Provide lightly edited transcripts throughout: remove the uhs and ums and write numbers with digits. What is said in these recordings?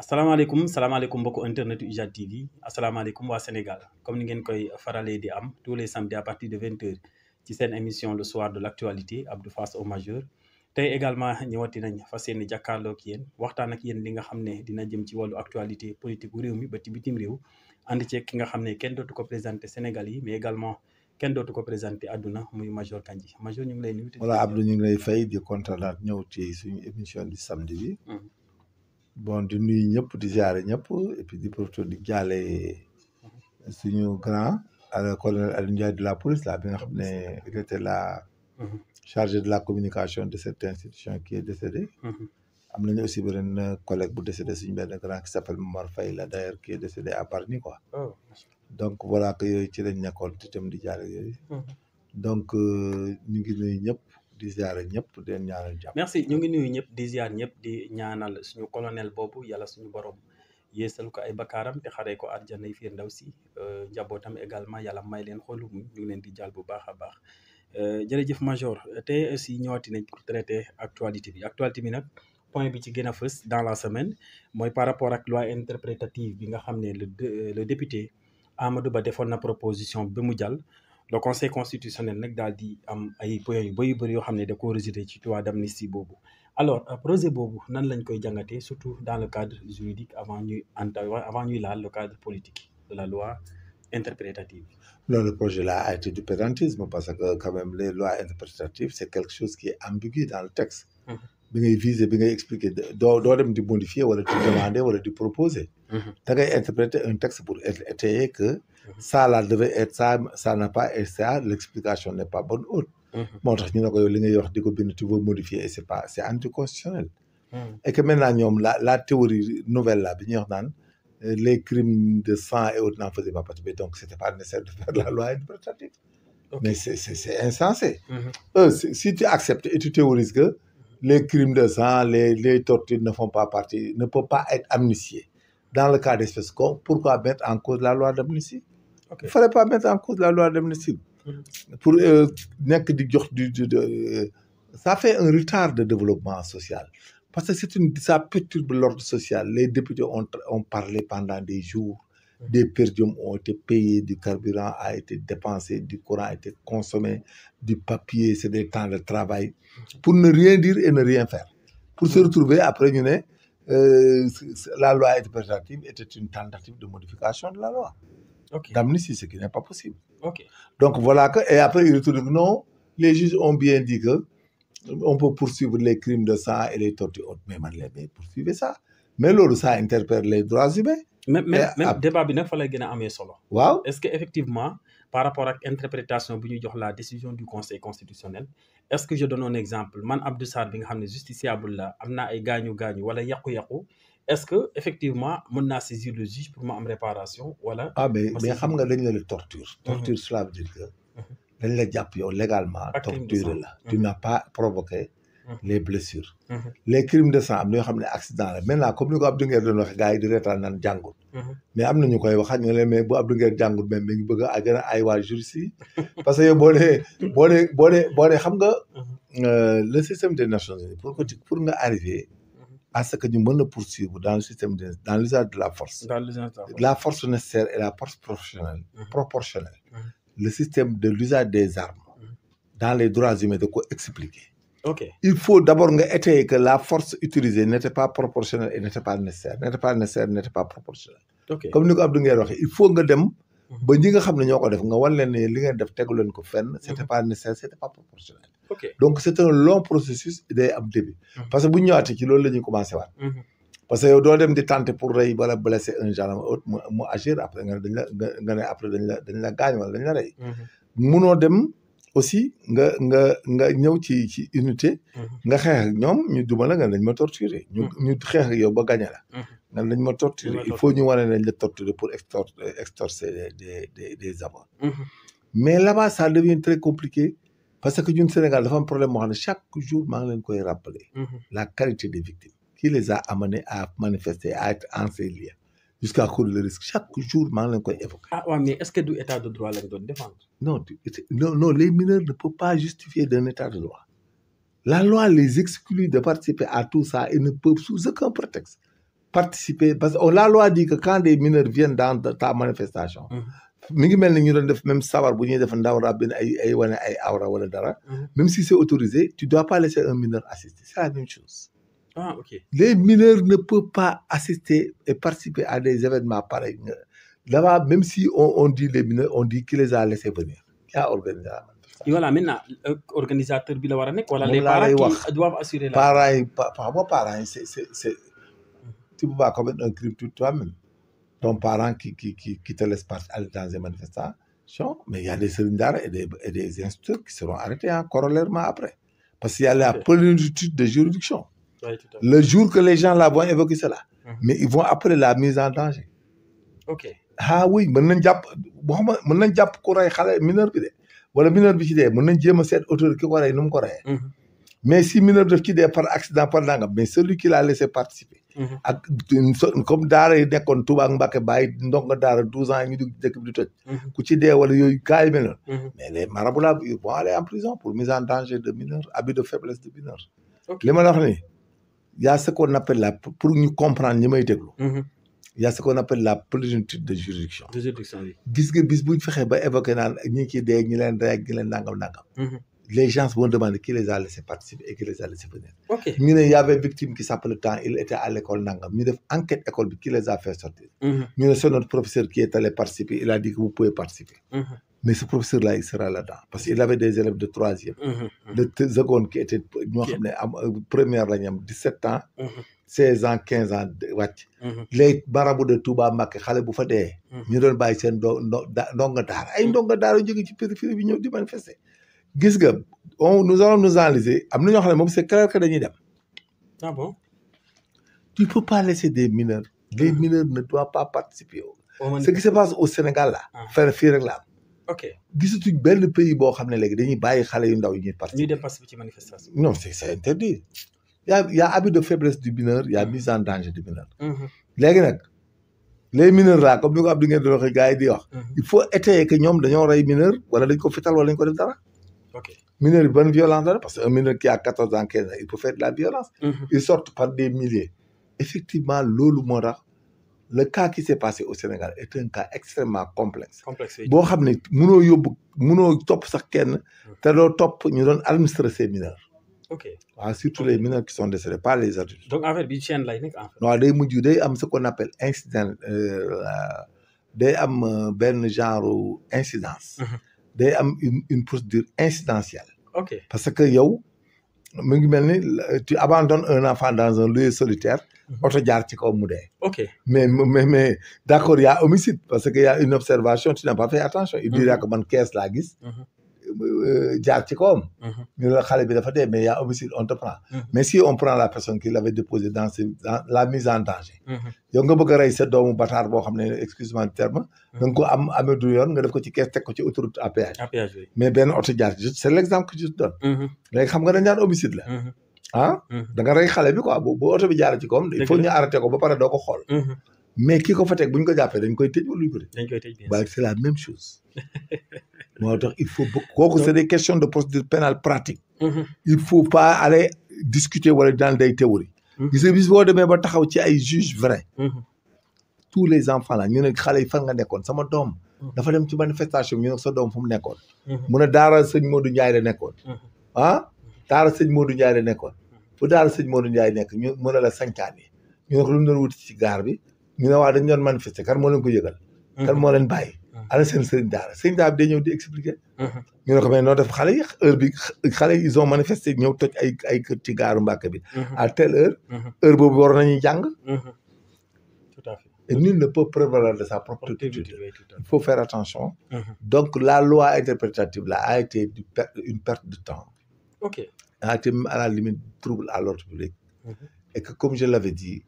salaamaaleykum mbokku internet UJAD TV asalaamaaleykum waa Sénégal comme ni ngeen koy faralee di am tous les samedis à partir de 20h ci seen émission le soir de l'actualité Abdou Face au majeur tey également ñëwati nañ fas yéene jàkkaarloo ak yéen waxtaan ak yéen li nga xam ne dina jëm ci wàllu actualité politique bu réew mi ba ci bitim réew ànd ceeg ki nga xam ne kenn dootu ko présenté Sénégal yi mais également kenn dootu ko présenté àdduna muy Major Kandji Major ñu ngi lay nuyu. voilà Abdou ñu ngi lay fay di kontaanaat ñëw ci suñu émission du samedi bi. bon di nuyu ñëpp di ziare ñëpp et puis di profité di jaale suñu grand colonel Aliou Ndiaye de la police là bi nga xam ne il était la chargé de la communication de cette institution qui est décédé. am nañu aussi beneen collègue bu décédé suñu benn grand qui s'appelle Momar Faye là d'ailleurs qui est décédé à Bargny quoi. donc voilà que yooyu ci lañ nekkoon itam di jaale yooyu. donc ñu ngi nuyu ñëpp. di ziare ñëpp di leen ñaanal jàmm. merci ñu ngi nuyu ñëpp di ziar ñëpp di ñaanal suñu colonel boobu yàlla suñu borom yeesal ko ay bakkaaram te xaree ko àjjana yi fiir ndaw si njabootam également yàlla may leen xolu mu ñu ngi leen di jàll bu baax a baax jërëjëf Major te aussi ñëwaati nañ pour traiter actualité bi nag point bi ci gën a fës dans la semaine mooy par rapport ak loi interprétative bi nga xam ne le député Amadou Ba defoon na proposition ba mu jàll. le conseil constitutionnel nag daal di am ay points yu bëri yoo xam ne da koo rejeté ci loi d'amnistie boobu alors projet boobu nan lañ koy jàngatee surtout dans le cadre juridique avant ñuy laal le cadre politique de la loi interprétative. non le projet là a été du pédantisme parce que quand même les lois interprétatives c'est quelque chose qui est ambigu dans le texte. bi ngay viser bi ngay expliquer doo dem di modifier wala di demander wala di proposer. da ngay interpréter un texte pour étayer que. ça là devait être ça n'a pas été ça l'explication n'est pas bonne haute. moo tax ñu ne ko yow li ngay wax di ko bind tu veux modifier et c'est anticonstitutionnel. et que maintenant ñoom la théorie nouvelle là bi ñuy wax naan les crimes de sang et autres n'en faisaient pas partie donc c'était pas nécessaire de faire la loi interprétative. mais c'est insensé. Si tu acceptes et tu théorises que les crimes de sang les tortures ne peuvent pas être amnistiés dans le cas d'espèce pourquoi mettre en cause la loi d'amnistie. Il fallait pas mettre en cause la loi d'amnistie. pour nekk di jox ça fait un retard de développement social parce que ça perturbe l'ordre social. Les députés ont parlé pendant des jours. Des per diem ont été payés, du carburant a été dépensé, du courant a été consommé, du papier, c'est des temps de travail pour ne rien dire et ne rien faire. Pour se retrouver après ñu ne la loi interprétative était une tentative de modification de la loi. D'amnistie, ce qui n'est pas possible. Donc voilà que et après ils retournent que non, les juges ont bien dit que on peut poursuivre les crimes de sang et les tortures. Mais poursuivez ça. Mais loolu ça interpelle les droits humains. même débat bi nag fa lay gën a amee solo. waaw est-ce que effectivement par rapport ak interprétation bi ñuy jox la décision du conseil constitutionnel est-ce que je donne un exemple man Abdou Sarr bi nga xam ne justiciable la am naa ay gaañu wala yàqu-yàqu est-ce que effectivement mën naa saisir le juge pour ma am réparation wala. mais xam nga dañ la torture. torture cela veut dire que. dañ la jàpp yow légalement. torture la tu n'as pas provoqué. les blessures. les crimes de sang am na yoo xam ne accident la maintenant comme ni ko Abdou Nguer doon waxee gars yi di reetaan naan jàngul. mais am na ñu koy waxaat ñu ne mais bu Abdou Nguer jàngul même mi ngi bëgg a gën a ay waa juristes yi parce que yow boo nee xam nga le système des Nations Unies pour nga arriver à ce que ñu mën a poursuivre dans le système dans l'usage de la force. La force nécessaire et la force proportionnelle. Le système de l'usage des armes. dans les droits humains da ko expliquer. Il faut d'abord nga étayer que la force utilisée n'était pas proportionnelle et n'était pas nécessaire n'était pas proportionnelle. Comme ni ko Abdou Nguer waxee il faut nga dem ba ñi nga xam ne ñoo ko def nga wan leen ne li ngeen def tegu leen ko fenn c'était pas nécessaire c'était pas proportionnel. Donc c'est un long processus day am début. Parce que bu ñu ñëwaatee ci loolu la ñuy commencé waat. Parce que yow doo dem di tenter pour rey wala blesser un gendarme autre mu agir après nga ne après dañ la gaañ wala dañ la rey. Munoo dem aussi nga ñëw ci unité. nga xeex ak ñoom ñu duma la nga dañ ma torturer. ñu xeex ak yow ba gagné la. nga dañ ma torturer il faut ñu wane nañ la torturer pour extorcer des avoirs. Mais là-bas ça devient très compliqué parce que ñun Sénégal dafa am problème moo xam ne chaque jour maa ngi leen koy rappeler. La qualité des victimes. Qui les a amenés à manifester à être en ces lieux jusqu'à courir le risque chaque jour maa ngi leen koy évoquer. Mais est-ce que du état de droit lañ doon défendre. Non les mineurs ne peuvent pas justifier d'un état de droit. La loi les exclut de participer à tout ça et ne peuvent sous aucun prétexte participer parce que la loi dit que quand des mineurs viennent dans ta manifestation. mi ngi mel ni ñu doon def même sabar bu ñuy def ndaw rabbin ay wane ay awra wala dara. même si c'est autorisé tu dois pas laisser un mineur assister c'est la même chose. Ah, ok. Les mineurs ne peuvent pas assister et participer à des événements pareils. Là-bas, même si on dit les mineurs, on dit qui les a laissés venir. Qui a organisé la manifestation. Et voilà, maintenant, organisateur bi la war a nekk wala les parents qui doivent assurer la. Parents, c'est tu peux pas commettre un crime toi-même. Ton parent qui te laisse pas aller dans des manifestations, mais il y a des sëriñ daara et des instituteurs qui seront arrêtés corollairement après. Parce qu'il y a la plénitude de juridiction. Oui, tout à fait. Le jour que les gens là vont évoquer cela, mais ils vont après la mise en danger. Ok. Ah oui, mën nañ jàpp ku rey xale mineur bi de wala mineur bi ci dee mën nañ jéem a seet auteur ki ko rey nu mu ko reyee. Mais si mineur def ci dee par accident par nangam mais celui qui l'a laissé participer. ak comme daara yi nekkoon Touba ak Mbacké bàyyi ndongo daara 12 ans yi ñu dugg dëkk bi di toj. ku ci dee wala yooyu cas yi mel noonu. mais les marabouts là ils vont aller en prison pour mise en danger de mineur abus de faiblesse de mineur. li ma la wax nii y a ce qu'on appelle la pour ñu comprendre ñi may déglu. y a ce qu'on appelle la plénitude de juridiction. De juridiction oui. gis nga bis buñ fexee ba évoqué naan ñi ci dee ñi leen rey ak ñi leen nangam. Les gens vont demander qui les a laissés participer et qui les a laissés venir. Ok. ñu ne y avait victime qui s'appelle tant il était à l'école nangam ñu def enquête école bi qui les a fait sortir. ñu ne c'est notre professeur qui est allé participer il a dit que vous pouvez participer. Mais ce professeur là il sera là-dedans parce qu'il avait des élèves de troisième. de seconde qui étaient ñoo xam ne am première la ñu am 17 ans. 16 ans 15 ans wàcc. les marabouts de Touba Mbacké xale bu fa dee. ñu doon bàyyi seen ndonga daara ay ndonga daara jóge ci périphérie bi ñëw di manifester. gis nga nous allons nous analyser am na ñoo xam ne moom c'est clair que dañuy dem. Ah bon? Tu peux pas laisser des mineurs. Les mineurs ne doivent pas participer. Ce qui se passe au Sénégal là. fii rek la am. Ok. gisatuñ benn pays boo xam ne léegi dañuy bàyyi xale yu ndaw yi ñuy participer. ñuy dem participer ci manifestation. non c'est interdit. y a abus de faiblesse du mineur y a mise en danger du mineur. léegi nag les mineurs là comme ni ko Abdou ngeen di waxee gars yi di wax. il faut étayer que ñoom dañoo rey mineur wala dañ ko fital wala dañ ko def dara. Ok. Mineur yi bonne violence la parce que un mineur qui a 14 ans 15 ans il peut faire de la violence. Ils sortent par des milliers. Effectivement loolu moo tax le cas qui s'est passé au Sénégal est un cas extrêmement complexe. boo xam ne mënoo topp sax kenn te doo topp ñu doon administrer ces mineurs. Ok. waaw surtout les mineurs qui sont décédés pas les adultes. donc affaire bi chaîne lay nekk en fait. waaw day am ce qu'on appelle incident day am benn genre incidence. day am une procédure incidentielle. Ok. parce que yow mu ngi mel ni tu abandonnes un enfant dans un lieu solitaire. oto jaar ci kaw mu dee. Ok. mais d'accord y a homicide parce que y a une observation tu n'as pas fait attention. il dirait que man kees laa gis. jaar ci kawam. ñu la xale bi dafa dee mais y a homicide on te prend. mais si on prend la personne qui l'avait déposé dans la mise en danger. yow nga bëgg a rey sa doomu bataar boo xam ne excuse-moi du terme. da nga ko amee du yoon nga def ko ci kees teg ko ci autoroute à péage. à péage oui. mais benn oto jaar ci c'est l'exemple que je te donne. léegi xam nga dañ naan homicide la. da nga rey xale bi quoi bu oto bi jaar ci kawam. il faut ñu arrêté ko ba pare doo ko xool. mais ki ko fa teg bu ñu ko jàppee dañ koy tëj wala ñu ko tëj. dañ koy tëj bien sûr c'est la même chose. moo tax il faut kooku c'est des questions de procédure pénale pratique. il faut pas aller discuter wala dans des théories. gis nga bis boo demee ba taxaw ci ay juges vrais. tous les enfants là ñu ne xale yi fan nga nekkoon sama doom. dafa dem ci manifestation ñu ne sa doom fu mu nekkoon. mu ne daara sëñ Modou Ndiaye la nekkoon. daara sëñ Modou Ndiaye la nekkoon. fu daara sëñ Modou Ndiaye nekk ñu mën a la sancaani ñu ne ko lu mu doon wuti ci gaar bi. ñu ne waa dañu doon manifester kan moo leen ko yëgal. kan moo leen bàyyi. ana seen sëriñ daara bi day ñëw di expliquer. ñu ne ko mais noo def xale yi heure bi xale yi ils ont manifesté ñëw toj ay kër ci gaaru Mbàkke bi. à telle heure boobu war nañu jàng. tout à fait. et nul ne peut prévaloir de sa propre culture. Il faut faire attention. Donc la loi interprétative là a été une perte de temps. Ok. A été à la limite trouble à l'ordre public. Et que comme je l'avais dit.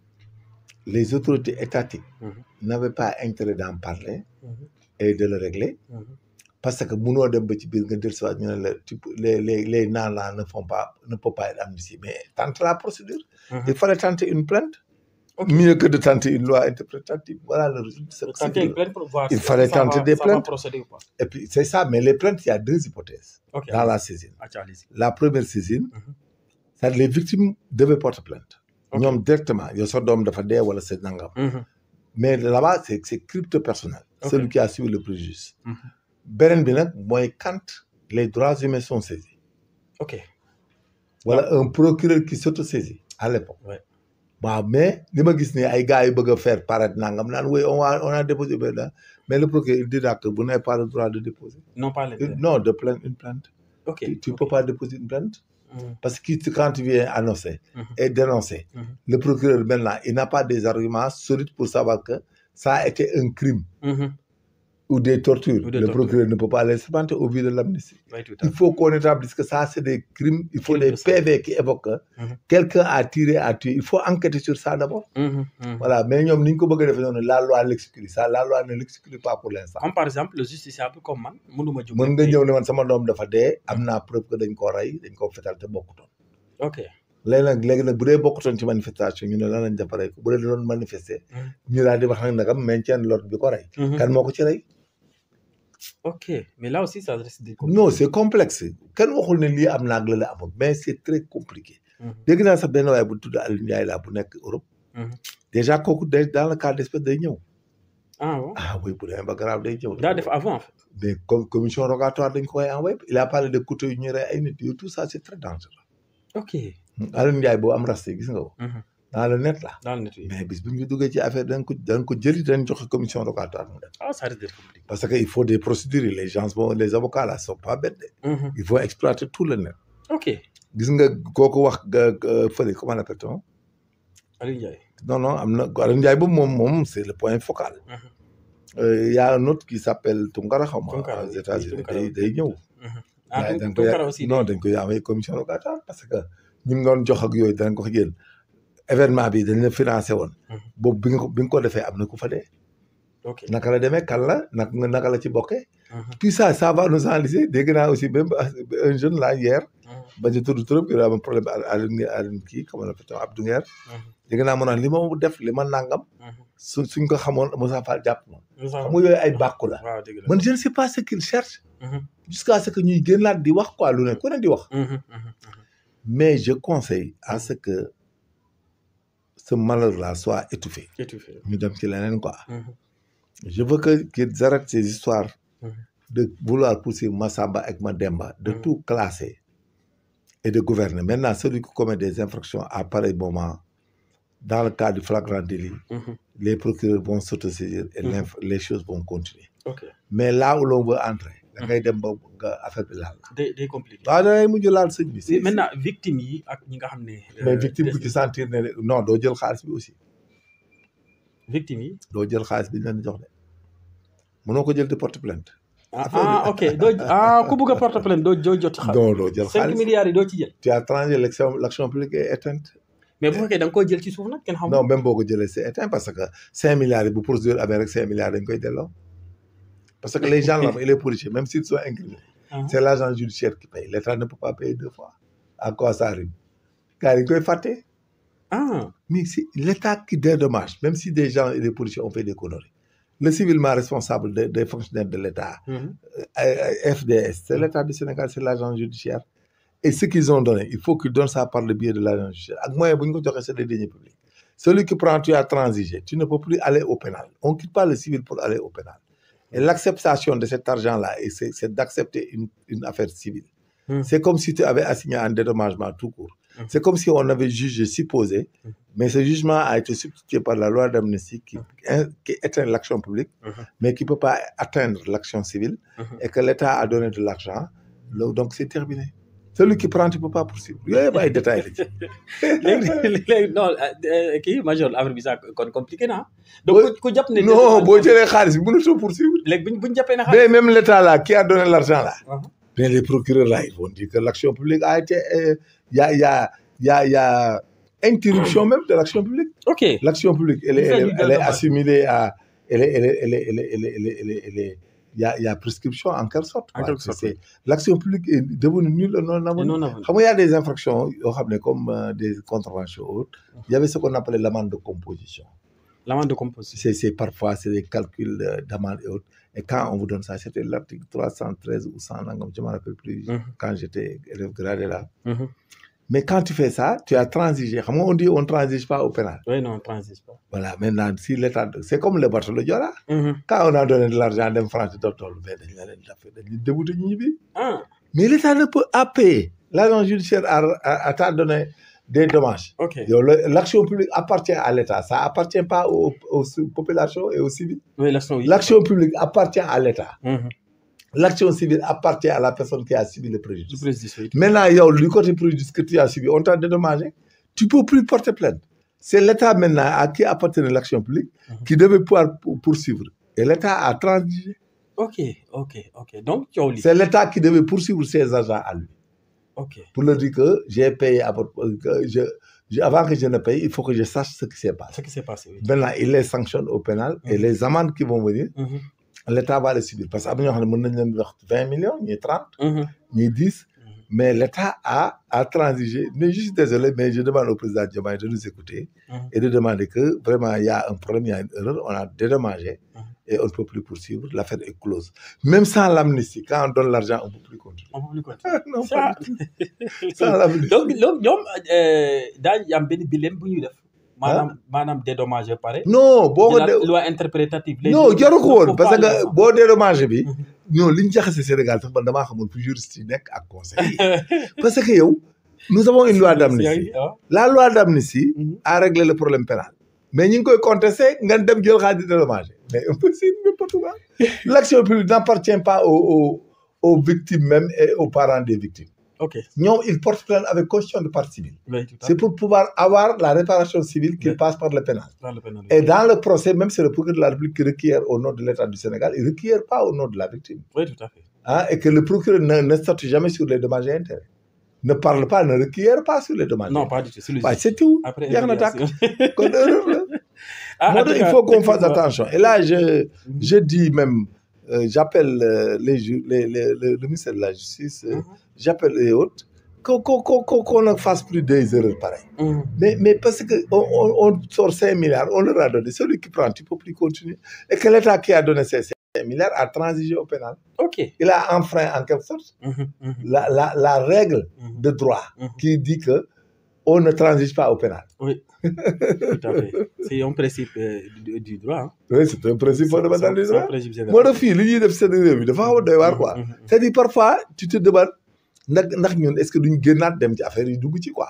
Les autorités étatiques n'avaient pas intérêt d'en parler et de le régler parce que munoo dem ba ci biir nga dellusiwaat ñu ne la les naan là ne peuvent pas être amnistiés mais tente la procédure. Il fallait tenter une plainte. Mieux que de tenter une loi interprétative. Voilà le résultat. Tenter une plainte pour voir il fallait tenter des plaintes. Procéder ou pas. Et puis c'est ça mais les plaintes il y a deux hypothèses. Dans la saisine. La première saisine. C'est-à-dire les victimes devaient porter plainte. ñoom directement yow sa doom dafa dee wala c'est nangam. mais là-bas c'est crypto personnel. Celui qui a suivi le préjudice. beneen bi nag mooy quand les droits humains sont saisis. ok. wala un procureur qui s'autosaisit à l'époque. Ouais. waaw mais li ma gis ni ay gars yu bëgg a faire paraître nangam naan oui on a déposé mais le procureur il dira que vous n'avez pas le droit de déposer. Non, pas les plaintes. Non, de plaindre une plainte. Ok. Tu peux pas déposer une plainte. Parce que quand tu viens annoncer Mhm. et dénoncer, Mhm. le procureur maintenant, il n'a pas des arguments solides pour savoir que ça a été un crime ou des tortures. Ou des Le tortures. procureur ne peut pas les supplanter au vu de l'amnistie. Oui, tout à Il faut qu'on établisse que ça, c'est des crimes. Il faut Crime des de sang. PV qui évoquent que Mhm. quelqu'un a tiré, a tué. Il faut enquêter sur ça d'abord. Voilà, mais ñoom ni ñu ko bëgg a defee noonu la loi l'exclut. Ça, la loi ne l'exclut pas pour l'instant. Comme par exemple le justiciable comme man mënuma jóg. mën nga ñëw ne man sama doom dafa dee am naa preuve que dañ koo rey dañ koo fetal te bokkutoon. ok. léegi nag bu dee bokkutoon ci manifestation ñu ne lan lañ dafa rey ko bu dee doon manifester. ñu daal di wax nag nagam maintien de l'ordre bi ko rey. kan moo ko ci rey. ok mais là aussi ça reste des non c'est complexe kenn waxul ne lii am naag la la amul mais c'est très compliqué. dégg naa sax benn waaye bu tudd Aliou Ndiaye laa bu nekk Europe. déjà kooku dans le cas d'espèce day ñëw. ah bon. ah oui bu demee ba grave day ñëw. daa def avant en fait. mais comme commission rogatoire dañ koy envoyé il a parlé de couteau yu ñuy rey ay nit yow tout ça c'est très dangereux. ok. Aliou Ndiaye boo am raste gis nga ko. dans le net là. dans le net oui. mais bis bu ñu duggee ci affaire dañ ko jëli dañ joxe commission rogatoire mu def. ah ça risque d'être compliqué. parce que il faut des procédures les gens les avocats là sont pas bêtes de. il faut exploiter tout le net. ok. gis nga kooku wax fële comment on appelle ça. Aliou Ndiaye. non am na Aliou Ndiaye boobu moom c'est le point focal. y a un autre qui s'appelle Tounkara xaw ma. Tounkara aux États-Unis Tounkara. day ñëw. ah dañ Tounkara aussi. non dañ koy envoyé commission rogatoire parce que ñu ngi doon jox ak yooyu danañ ko yéen événement bi dañ la financé woon. boobu bi nga ko defee am na ku fa dee. ok. naka la demee kan la naka la ci bokkee. tout ça va nous enliser dégg naa aussi même un jeune là hier. ba ci tudd trop il a un problème Alioune kii comment on appelle ça Abdou Nguer. dégg naa mu naan li ma def li ma nangam. suñ ko xamoon Moussa Fall jàpp moom. xam nga yooyu ay bàkku la. waaw dëgg la man je ne sais pas ce qu'il cherche. jusqu'à ce que ñuy génnaat di wax quoi lu ne ku ne di wax. mais je conseille à ce que ce malheur là soit étouffé. étouffé. ñu dem ci leneen quoi. je veux qu'ils arrêtent ces histoires. de vouloir poursuivre Massamba ak Mademba. de tout classer. et de gouverner maintenant celui qui commet des infractions à pareil moment dans le cas du flagrant délit. les procureurs vont s'autosaisir et les choses vont continuer. ok. mais là où l'on veut entrer. da ngay dem ba nga affaire bi laal la. day compliqué. waaw da ngay mujj laal sëñ bi. maintenant victimes yi ak ñi nga xam ne. mais victime bu ci sentir ne non doo jël xaalis bi aussi. victimes yi. doo jël xaalis bi ñu leen di jox de mënoo ko jël di porte plainte. ok ku bëgg a porte plainte doo jot xaalis. non doo jël xaalis 5 milliards yi doo ci jël. tu as tranché l'action publique est éteinte. mais bu fekkee da nga koy jël ci suuf nag kenn xamul. non même boo ko jëlee c'est éteint parce que 5 milliards yi bu procédure amee rek 5 milliards dañ koy delloo. parce que les gendarmes et les policiers même s'ils sont incriminés. c'est l'agent judiciaire qui paye l'État ne peut pas payer 2 fois. à quoi ça arrive. gars yi dañ koy fàtte. mais c'est l'État qui dédommage même si des gens et des policiers ont fait des conneries. le civilement responsable des fonctionnaires de l'État. FDS c'est l'État du Sénégal c'est l'agent judiciaire. et ce qu'ils ont donné il faut qu'ils donnent ça par le biais de l'agent judiciaire ak moyen bu ñu ko joxee c'est des deniers publics. celui qui prend tu as transigé tu ne peux plus aller au pénal on quitte pas le civil pour aller au pénal. et l'acceptation de cet argent-là et c'est d'accepter une affaire civile. c'est comme si tu avais assigné un dédommagement tout court. c'est comme si on avait jugé supposé. mais ce jugement a été substitué par la loi d'amnistie qui éteint l'action publique. mais qui peut pas atteindre l'action civile. et que l'État a donné de l'argent. donc c'est terminé. celui qui prend tu peux pas poursuivre yooyu ay détails la ci. léegi non kii major affaire bi sax kon compliqué na donc ku jàpp ne. non boo jëlee xaalis bi mënatoo poursuivre. léegi buñ jàppee ne mais même l'État là qui a donné l'argent là. mais les procureurs là ils vont dire que l'action publique a été y a interruption même de l'action publique. ok l'action publique elle est assimilée à elle est il y a prescription en quelque sorte. c'est l'action publique est devenue nulle et non avenue. xam nga y a des infractions yoo xam ne comme des contraventions autres. il y avait ce qu'on appelait l'amende de composition. l'amende de composition. c'est parfois c'est des calculs d'amende et autres. et quand on vous donne ça c'était l'article 313 ou 100 nangam je me rappelle plus. quand j'étais élève gradé là. Mais quand tu fais ça, tu as transigé. On dit on ne transige pas au pénal. Oui, non, on ne transige pas. Voilà, maintenant, si l'État... C'est comme le bateau de Diola. Quand on a donné de l'argent à France, mais l'État ne peut pas payer. L'agent judiciaire a donné des dommages. Ok. L'action publique appartient à l'État. Ça appartient pas aux populations et aux civils. Oui, l'action publique appartient à l'État. L'action civile appartient à la personne qui a subi le préjudice. Oui. Maintenant, du côté préjudice que tu as subi, on t'a dédommagé. Tu ne peux plus porter plainte. C'est l'État maintenant à qui appartient l'action publique qui devait pouvoir poursuivre. Et l'État a transigé. Ok. Donc, c'est l'État qui devait poursuivre ses agents à lui. Ok. Pour leur dire que j'ai payé, avant que je ne paye, il faut que je sache ce qui s'est passé. Ce qui s'est passé, oui. Maintenant, il les sanctionne au pénal et les amendes qui vont venir, l'État va les subir. Parce qu'il y a 20 millions, il y a 30, il y a 10. Mais l'État a transigé. Mais je suis désolé, mais je demande au président Diomaye de nous écouter et de demander que vraiment il y a un problème, il y a une erreur, on a dédommagé et on ne peut plus poursuivre, l'affaire est close. Même sans l'amnistie, quand on donne l'argent, on ne peut plus continuer. On ne peut plus continuer. Non, pas du tout. Sans l'amnistie. Donc, il y a un billet qui maanaam dédommagé pare. Non, loi interprétative. Non, jaru ko woon parce que boo dédommagé bi non li ñu jaxase Sénégal sax man damaa xamul fu juriste yi nekk ak conseil parce que yow nous avons une loi d'amnistie. La loi d'amnistie a réglé le problème pénal. Mais ñu ngi koy contester nga dem jël xaalis di dédommagé. Mais impossible, n'importe quoi. L'action publique n'appartient pas aux victimes même et aux parents des victimes. Ok. Non, ils portent plainte avec caution de partie civile. Oui, c'est pour pouvoir avoir la réparation civile qui passe par le pénal. Et dans le procès, même c'est le procureur de la République qui requiert au nom de l'État du Sénégal, il ne requiert pas au nom de la victime. Oui, tout à fait. Et que le procureur ne statue jamais sur les dommages et intérêts. Ne parle pas, ne requiert pas sur les dommages. Non, pas du tout. C'est tout. Après, il faut qu'on fasse attention. Et là, je dis même, j'appelle le ministère de la Justice, j'appelle les autres, qu'on ne fasse plus des erreurs pareilles. Mais parce qu'on sort 5 milliards, on leur a donné. Celui qui prend, tu ne peux plus continuer. Et que l'État qui a donné ces 5 milliards a transigé au pénal. Okay. Il a enfreint en quelque sorte la règle de droit qui dit qu'on ne transige pas au pénal. Oui, tout à fait. C'est un principe du droit. Hein. Oui, c'est un principe fondamental du droit. Moi, le fil, il y a des quoi. C'est-à-dire, parfois, tu te demandes, est-ce que nous avons des affaires de quoi?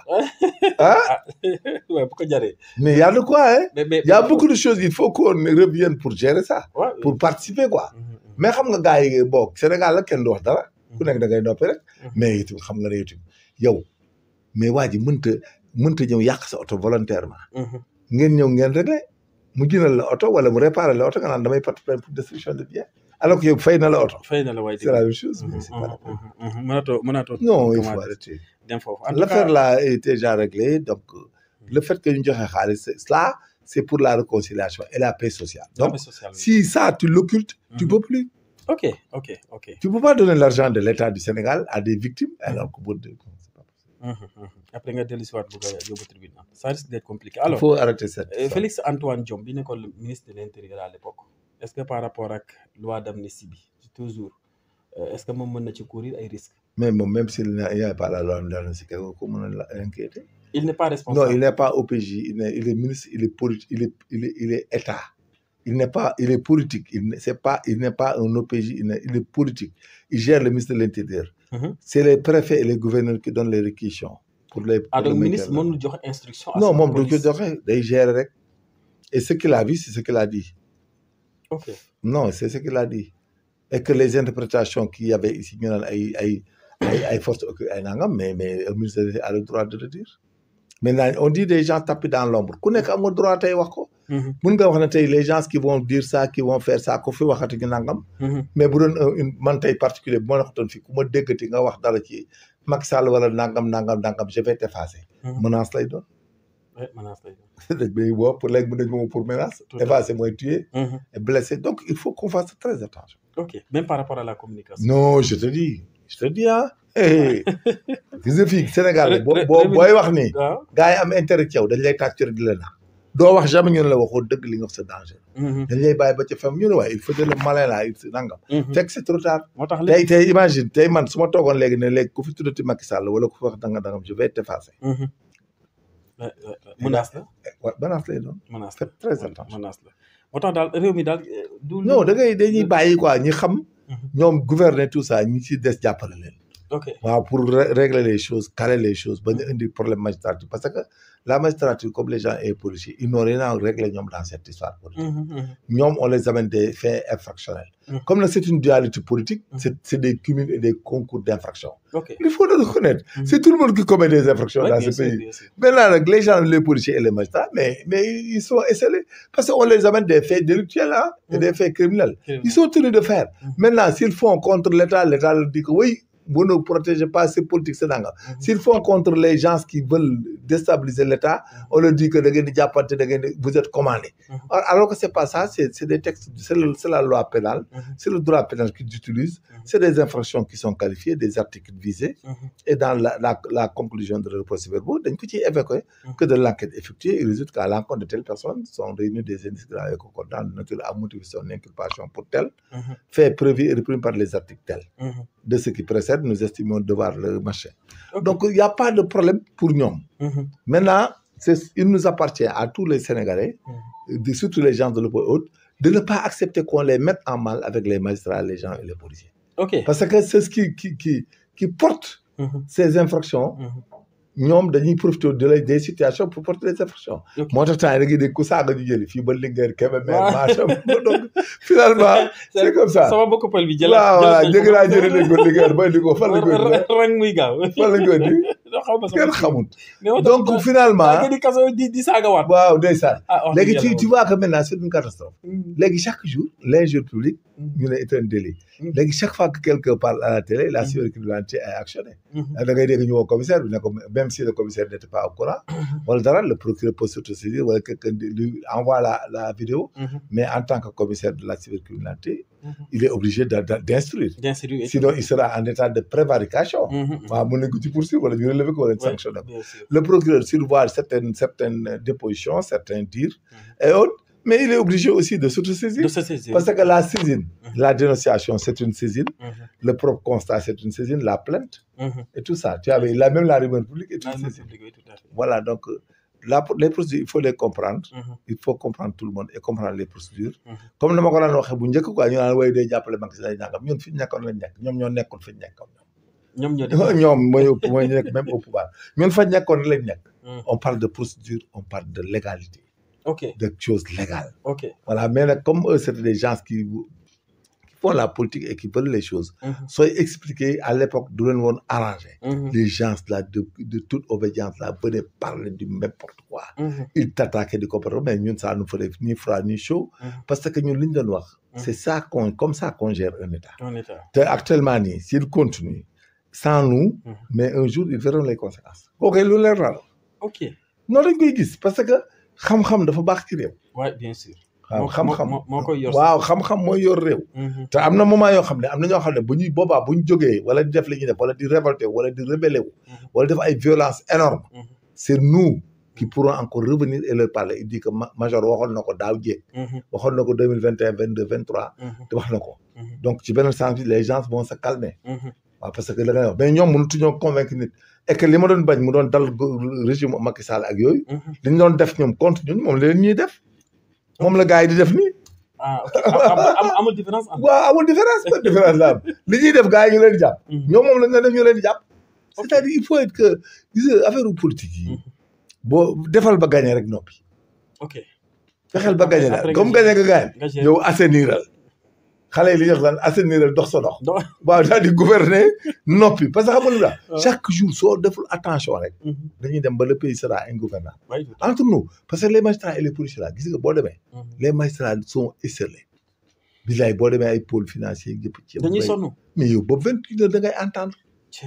Ouais, pourquoi dire? Mais il y a de quoi, hein? Il y a beaucoup de choses, il faut qu'on revienne pour gérer ça, pour participer, quoi. Mais xam nga gars yi bok Sénégal la kenn du wax dara ku nekk da ngay noppi rek mais itam xam nga ne itam yow mais waa ji mënta ñëw yàq sa oto volontairement ngeen ñëw ngeen réglé mu jëndal la oto wala mu réparé la oto nga naan damay porter plainte pour destruction de biens alors que yow fay na la oto c'est la même chose mais c'est pas mënaatoo non il faut arrêter l'affaire là est déjà réglée donc le fait que ñu joxe xaalis cela c'est pour la réconciliation et la paix sociale. Donc, si ça, tu l'occultes, tu ne peux plus. Ok. Tu ne peux pas donner l'argent de l'État du Sénégal à des victimes alors que c'est pas possible. Après, on va au tribunal. Ça risque d'être compliqué. Alors, il faut arrêter ça. Félix Antoine Diome, il est le ministre de l'Intérieur à l'époque. Est-ce que par rapport à la loi d'amnistie, toujours, est-ce que moi, je peux courir des risques? Mais même s'il n'y a pas la loi d'amnistie, comment l'inquiéter? Il n'est pas responsable. Non, il n'est pas OPJ, il est ministre, il est politique, il est État. Il est politique. Il n'est pas un OPJ, il est politique. Il gère le ministre de l'Intérieur. C'est les préfets et les gouverneurs qui donnent les réquisitions. Donc le ministre, moi, nous donne instruction. Non, moi, il gère. Et ce qu'il a vu, c'est ce qu'il a dit. Ok. Non, c'est ce qu'il a dit. Et que les interprétations qu'il y avait ici, mais le ministre a le droit de le dire. Maintenant, on dit des gens tapés dans l'ombre. Ku nek am droit tay wax ko. Mën nga wax na tay les gens qui vont dire ça, qui vont faire ça, ko fi waxati ñu nangam. Mais bu doon une man tay particulier bu ma waxton fi ku ma déggati nga wax dara ci Macky Sall wala nangam je vais t'effacer. Menace lay doon. Oui, menace lay doon. Dañ may wo pour légui dañ pour menace, effacer mooy tuer et blesser. Donc il faut qu'on fasse très attention. OK, même par rapport à la communication. Non, je te dis hein. Gis nga fii Sénégal booy wax ni gars yi am intérêt ci yow dañ lay tàccur di la na doo wax jamais ñu ne la waxoo dëgg li nga wax c'est dangereux. dañ lay bàyyi ba ca fam ñu ne waaye il faut que le malin là il nangam. fekk c'est trop tard. moo tax tey imagine tey man su ma toogoon léegi ne léegi ku fi tuddati Macky Sall wala ku fi wax dangam je vais t'effacer. menace la. waaw menace lay doon. menace la faites très attention. menace la moo tax daal réew mi daal. non dañuy bàyyi quoi ñi xam. ñoom gouverner tout ça ñi ci des jàppale leen. ok waaw pour régler les choses caler les choses ba ñu indi problème magistrature parce que la magistrature comme les gens et policiers ils n'ont rien à régler ñoom dans cette histoire politique. ñoom on les amène des faits infractionnels. comme nag c'est une dualité politique. c'est des cumuls et des concours d'infractions. ok il faut le reconnaître. c'est tout le monde qui commet des infractions dans ce pays. Maintenant nag les gens les policiers et les magistrats mais ils sont esselés parce que on les amène des faits délictuels hein et des faits criminels. Ils sont tenus de faire. Maintenant s'ils font contre l'État leur dit que oui. Vous ne protégez pas ces politiques, c'est dingue. S'ils font contre les gens qui veulent déstabiliser l'État, on leur dit que vous êtes commandés. Alors que c'est pas ça, c'est des textes, c'est la loi pénale, c'est le droit pénal qu'ils utilisent, c'est des infractions qui sont qualifiées, des articles visés, et dans la conclusion de leur procès-verbal, d'un petit évoqué que de l'enquête effectuée, il résulte qu'à l'encontre de telle personne sont réunis des indices graves et concordants de nature à motiver son inculpation pour tel, fait prévu et repris par les articles tels. De ce qui précède, nous estimons devoir le machin. Okay. Donc, il n'y a pas de problème pour nous. Maintenant, il nous appartient à tous les Sénégalais, surtout les gens de l'Europe haute, de ne pas accepter qu'on les mette en mal avec les magistrats, les gens et les policiers. Okay. Parce que c'est ce qui porte ces infractions. ñoom dañuy profiter des situations pour porter des infractions. moo tax temps yii da ngay dégg ku saaga ñu jëli fii ba Linguère Kébémer Matam donc finalement c'est comme ça. sama mbokku pël bi jël voilà jëg naa jëlee nañ ko Linguère ba indi ko fan lañ koy indi. rang muy gaaw fan lañ koy indi. kenn xamut. donc finalement di saagawaat. waaw ndeysaan. léegi tu vois que maintenant c'est une catastrophe. léegi chaque jour l'injure publique. ñu ne est un délit. léegi chaque fois que quelqu'un parle à la télé la cybercriminalité est actionnée. da ngay dégg ñu woo commissaire bi ne ko même si le commissaire n'était pas au courant. wala dara le procureur peut s'autosaisir wala quelqu'un lui envoie la vidéo. mais en tant que commissaire de la cybercriminalité. il est obligé d'instruire. Sinon il sera en état de prévarication. waaw mën nañ ko ci poursuivre wala ñu relever ko wala ñu sanctionner ko. le procureur s'il voit certaines dépositions certains dires et autres. Mais il est obligé aussi de s'autosaisir. Parce que la saisine, la dénonciation, c'est une saisine. Le propre constat, c'est une saisine. La plainte et tout ça. Tu avais même la rumeur publique et tout ça. Voilà, donc les procédures, il faut les comprendre. Il faut comprendre tout le monde et comprendre les procédures. Comme nous avons dit, bu njëkk quoi ñu naan way day jàppale Macky Sall nangam ñun fi ñu nekkoon lañ nekk ñoom ñoo nekkul fi ñu nekkoon ñoom mooy ñu nekk même au pouvoir ñun fa nekkoon lañ nekk. On parle de procédure, on parle de légalité. De choses légales. Voilà, mais là, comme eux, c'est des gens qui font la politique et qui veulent les choses. Soyez expliqués à l'époque d'où nous avons arrangé. Les gens là, de toute obédience là, venaient parler de n'importe quoi. Ils t'attaquaient du comportement, mais nous, ça nous ferait ni froid ni chaud. Parce que nous, l'Inde noire, c'est ça comme ça qu'on gère un État. Actuellement, s'ils continuent sans nous, mais un jour, ils verront les conséquences. Ok, nous les rend. Ok. Non, parce que xam-xam dafa baax ci réew. oui bien sûr. waaw xam-xam moo koy yor. waaw xam-xam mooy yor réew. te am na moment yoo xam ne am na ñoo xam ne bu ñuy boobaa bu ñu jógee wala di def li ñuy def wala di révolter wala di rebeller wu. wala def ay violences énormes. c'est nous qui pourrons encore revenir et leur parler il dit que major waxoon na ko daaw jéeg. waxoon na ko 2021 22 23. te wax na ko. donc ci beneen sens bi les gens vont se calmer. waaw parce que da ngay wax mais ñoom mënatuñoo convaincre nit. et que li ma doon bañ mu doon dal régime Macky Sall ak yooyu. li ñu doon def ñoom contre ñun moom leen ñuy def. moom la gars yi di def nii. ok amul différence. waaw amul différence pas différence la am li ñuy def gars yi ñu leen di jàpp. ñoom moom lañ leen def ñu leen di jàpp. c'est-à-dire il faut être que gis nga affaire politique yi. boo defal ba gagné rek noppi. ok fexeel ba gagné la comme gagné nga gaañ. yow assaiниral. xale yi li ñuy wax daan assainir dox sa dox. waaw daal di gouverner noppi parce que xam nga chaque jour soo deful attention rek. dañuy dem ba le pays sera ingouvernable. entre nous parce que les magistrats et les policiers là gis nga boo demee. les magistrats sont esselés. bilaay boo demee ay pôle financier yëpp ci. dañuy sonn mais yow ba 28 heures da ngay entendre.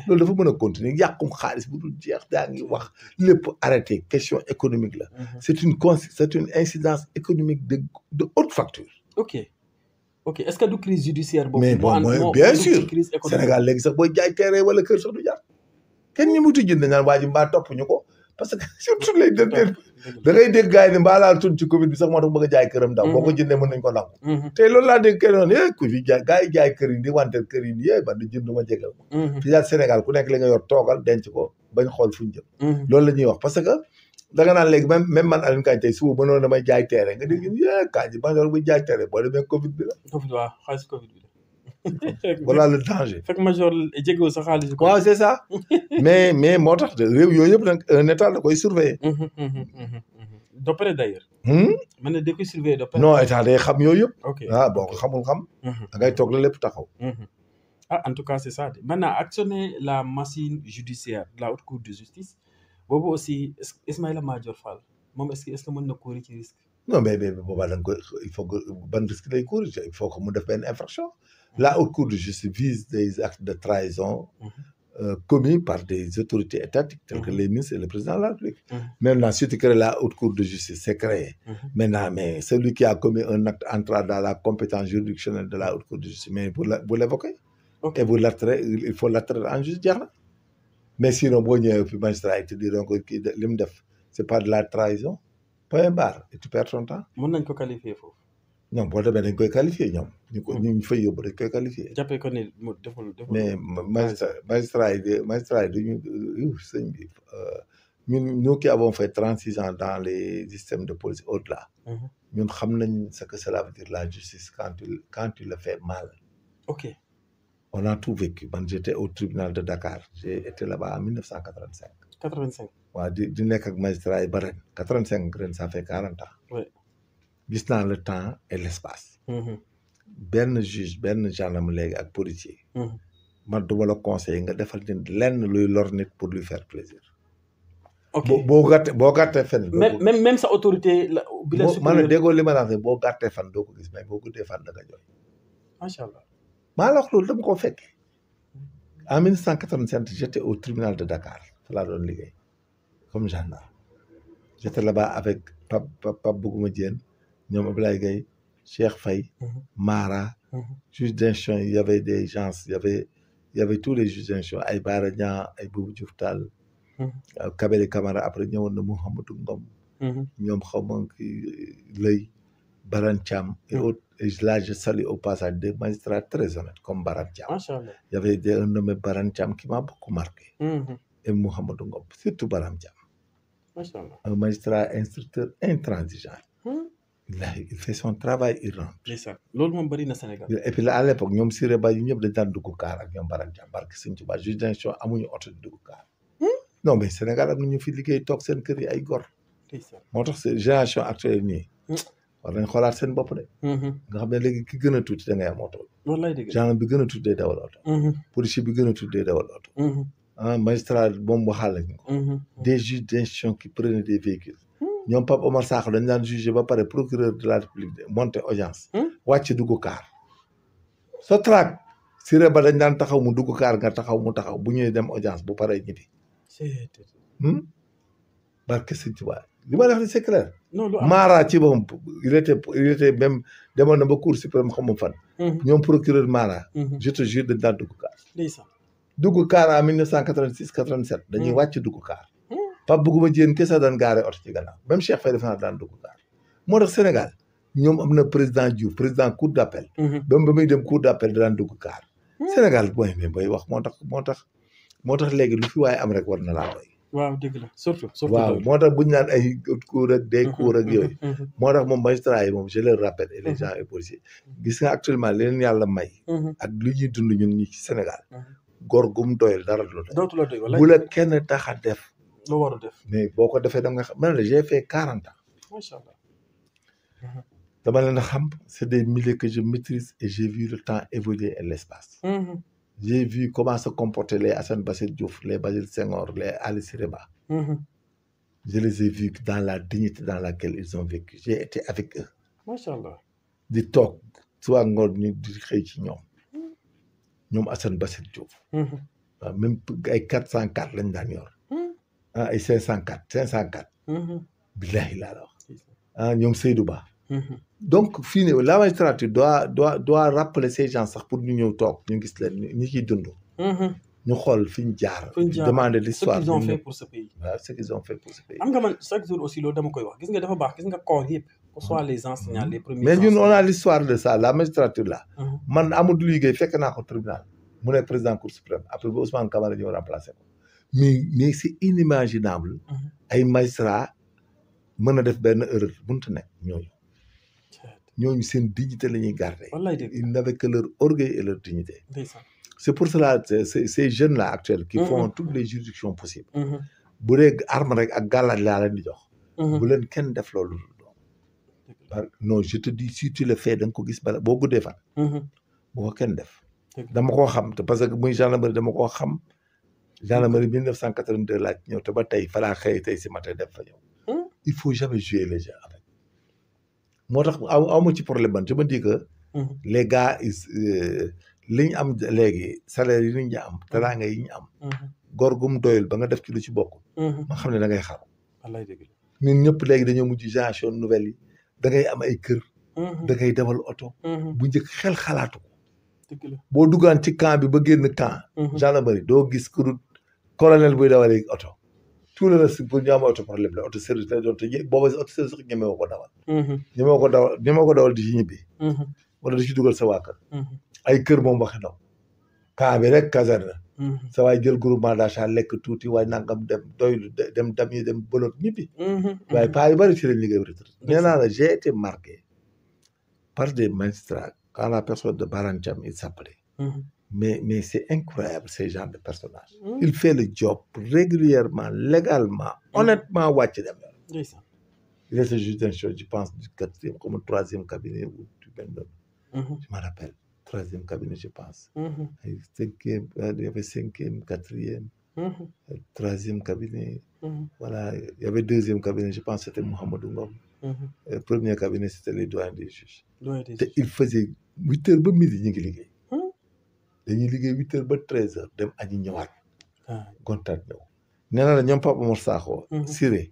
loolu dafa mën a continuer yàqum xaalis bu dul jeex daa ngi wax lépp arrêté question économique la. c'est une incidence économique de haute facture. ok est-ce que du crise judiciaire boobu. mais bon mooy bien sûr Sénégal léegi sax booy jaay terrain wala kër sax du jar kenn ñi muti jënd naan waa ji mbaa topp ñu ko parce que surtout lay da ngay dégg gars yi ne mbaa laal tun ci Covid bi sax moo tax bëgg a jaay këram daw boo ko jëndee mën nañ ko nangu te loolu laa dégg kenn noonu ku fi jaay gars yi jaay kër yi di wanteer kër yi yee ba di jënd ma jégal fi daal Sénégal ku nekk li nga yor toogal denc ko bañ xool fuñ jëm loolu la ñuy wax parce que da nga naan léegi même man Alioune Kandji tey suba mënoon damay jaay teere nga dégg yee Kandji ba nga buy jaay teere boo demee Covid bi la Covid waaw xaalis Covid bi la voilà le danger fekk major jéggiwu sa xaalis waaw c'est ça mais moo tax réew yooyu yëpp nag un état da koy surveiller d'opéré d'ailleurs man ne da koy surveiller d'opéré non état day xam yooyu yëpp ok boo ko xamul xam da ngay toog la lépp taxaw en tout cas c'est ça maintenant actionner la machine judiciaire de la haute cour de justice boobu aussi Ismaïla Madior Fall moom est-ce que mën na courir ci risque non mais boobaa da nga koy il faut que ban risque lay courir il faut que mu def benn infraction la haute cour de justice vise des actes de trahison commis par des autorités étatiques telles que les ministres et le président de la République. Maintenant, si tu crées la haute cour de justice, c'est créé. Maintenant, mais celui qui a commis un acte entrant dans la compétence juridictionnelle de la haute cour de justice, mais vous l'évoquez. Et vous l'attraitez, il faut l'attraiter en justice. Mais sinon, bon, puis magistrat, ils te diront que c'est pas de la trahison. Pas un bar, et tu perds ton temps. Mën nañ ko qualifier foofu. Non boo demee dañ koy qualifier ñoom ñu fay yóbbu dañ koy qualifier. jàppee ko ne mu deful mais magistrat yi duñu sëñ bi ñun nous qui avons fait 36 ans dans les systèmes de police au-delà. ñun xam nañ ce que cela veut dire la justice quand tu le fais mal. ok on a tout vécu man j'étais au tribunal de Dakar j'ai été là-bas en 1985. 85. waaw di nekk ak magistrat yi ba ren 85 ren ça fait 40 ans. oui. gis naa le temps et l'espace. benn juge benn gendarme léegi ak policier. man duma la conseiller nga defal nit lenn luy lor nit pour lui faire plaisir. ok boo gàttee fan. même sa autorité la bi la supérieur. man déggoo li ma la wax boo gàttee fan doo ko gis mais boo guddee fan da nga jooy. macha allah. maa la wax loolu dama koo fekkee. en 1987 j'étais au tribunal de Dakar fa laa doon liggéey comme gendarme. j'étais là-bas avec Pape Bougouma Diène. ñoom Abdoulaye Gaye Cheikh Faye Mara juge d'instruction il y avait des gens il y avait tous les juges d'instruction ay Bara Niang ay Boubou Diouf Tall Kabele Camara après ñëwoon na Mouhamadou Ngom ñoom xaw ma Lay Baran Thiam et autres et là je salue au passage des magistrats très honnêtes comme Baran Thiam. Machallah. Il y avait un nommé Baran Thiam qui m'a beaucoup marqué et Mouhamadou Ngom surtout Baran Thiam. Machallah. Un magistrat instructeur intransigeant. Il fait son travail, il rentre. C'est ça. Loolu moom bëri na Sénégal. Et puis là à l'époque ñoom Siré Ba yi ñëpp dañ daan dugg kaar ak ñoom Baran Thiam barke Sëñ Tuubaa juge d'instruction amuñu oto di dugg kaar. Non mais Sénégal am na ñu fi liggéey toog seen kër yi ay gor. moo tax seen génération actuelle nii. war nañ xoolaat seen bopp de. nga xam ne léegi ki gën a tuuti da ngay am oto. wallaay dëgg gendarme bi gën a tuuti day dawal oto. policier bi gën a tuuti day dawal oto. Magistrat moom waxaal lañ ko. Des juges d'instruction qui prenaient des véhicules. ñoom Pape Omar Sakho dañ daan jugé ba pare procureur de la République monté audience. wàcc dugg kaar. so track Siré Ba dañ daan taxaw mu dugg kaar nga taxaw mu taxaw bu ñuy dem audience bu paree ñibbi. barke Sëñ Tuubaa li ma wax c'est clair. Mara ci boppam il était même demoon na ba cour suprême xamu fan. ñoom procureur Mara. je te jure dañ daan dugg kaar. dugg kaar en 1986 87 dañuy wàcc dugg kaar. Pape Bougouma Diène kese daan gaare oto ci gannaaw même Cheikh Faye defe naa daan dugg kaar. moo tax Sénégal ñoom am na président Diouf président cour d'appel. ba muy dem cour d'appel daan dugg kaar. Sénégal booy wax moo tax léegi lu fi waaye am rek war na laa doy. waaw dëgg la surtout. waaw moo tax bu ñu naan ay cours ak des cours ak yooyu. moo tax moom magistrat yi moom je le rappelle et les gens et policiers. gis nga actuellement leen yàlla may. ak li ñuy dund ñun ñi ci Sénégal. góor gum doyul dara du la doy. bu la kenn tax a def. loo war a def mais boo ko defee da nga xam man la j'ai fait 40 ans. macha allah. dama leen a xam c'est des milieux que je maîtrise et j'ai vu le temps évoluer et l'espace. J'ai vu comment se comportaient les Assane Bassirou Diouf, les Basile Senghor, les Ali Siré Ba. Je les ai vus dans la dignité dans laquelle ils ont vécu. J'ai été avec eux. Machallah. Di toog soit ngoon ñu di xëy ci ñoom. ñoom Assane Bassirou Diouf. waaw même ay 404 lañ daan yor. ay 504. billahi laa la wax. ñoom Seydou Ba. Donc fii ne la magistrature doit rappeler ces gens sax pour ñu ñëw toog ñu gis leen ñi ciy dund. ñu xool fi ñu jaar. Fi ñu jaar demander ce l'histoire qu'ils ont fait pour ce pays. waaw ce qu'ils ont fait pour ce pays. xam nga man chaque jour aussi loolu dama koy wax gis nga dafa baax gis nga corps yëpp que ce soit les enseignants les premiers mais ñun on enseignants. a l'histoire de ça la magistrature là. man Amadou Gueye fekk naa ko tribunal mu nekk président cour suprême après ba Ousmane Camara ñëw remplacé ko mais c'est inimaginable. ay magistrats mën a def benn erreur mënut a nekk ñooñu seen dignité la ñuy garder. wallaay dëgg ils n'avaient que leur orgueil et leur dignité. ndeysaan. c'est pour cela ces jeunes là actuels. qui font toutes les juridictions possibles. bu dee arme rek ak gàllaaj laa leen di jox. bu leen kenn def loolu. non je te dis si tu le fais da nga ko gis bala boo guddee fan. bu ko kenn def. dama koo xam te parce que muy gendarmerie dama koo xam. gendarmerie 1982 laaj ñëw te ba tey fa laa xëy tey si matin def fa ñëw. il faut jamais jouer les jeux avec. moo tax aw ma ci problème man je me dis que. les gars li ñu am léegi salaire yi ñu am teraanga yi ñu am. góor gum doyul ba nga def ci lu ci bokk. ma xam ne da ngay xaru. wallaay dëgg la. ñun ñëpp léegi dañoo mujj génération nouvelle yi da ngay am ay kër. da ngay dawal oto. bu njëkk xel xalaatu ko. dëgg la boo duggaan ci camp bi ba génn camp. gendarmerie doo gis ku dul colonel buy dawalee oto. tout le reste pour ñu am oto problème la oto service la doon te booba oto service sax ñemewoo ko dawal. ñemewoo ko dawal di ci ñibbi. wala di ci dugal sa waa kër. ay kër moom waxi ndaw. camp bi rek caserne. sa waay jël groupement d'achat lekk tuuti waaye nangam dem doylu dem dam yi dem bëloot ñibbi. waaye paa yu bëri ci lañ liggéey retraite. nee naa la j'ai été marqué par des magistrats quand la personne de Baran Thiam il s'appelait. mais c'est incroyable ces genres de personnages. il fait le job régulièrement légalement honnêtement wàcc dem yoon. ndeysaan. il était juge d'instruction je pense du 4e comme 3e cabinet ou du benn je me rappelle 3e cabinet je pense. ay 5e il y avait 5e 4e. 3e cabinet. voilà il y avait 2e cabinet je pense c'était Mouhamadou Ngom. Premier cabinet c'était les doyens des juges. te il faisait 8 heures ba midi ñu ngi liggéey. dañuy liggéey 8 heures ba 13 heures dem añi ñëwaat. gontaat ñëw. nee na la ñoom Papa Mor Sakho. Siré.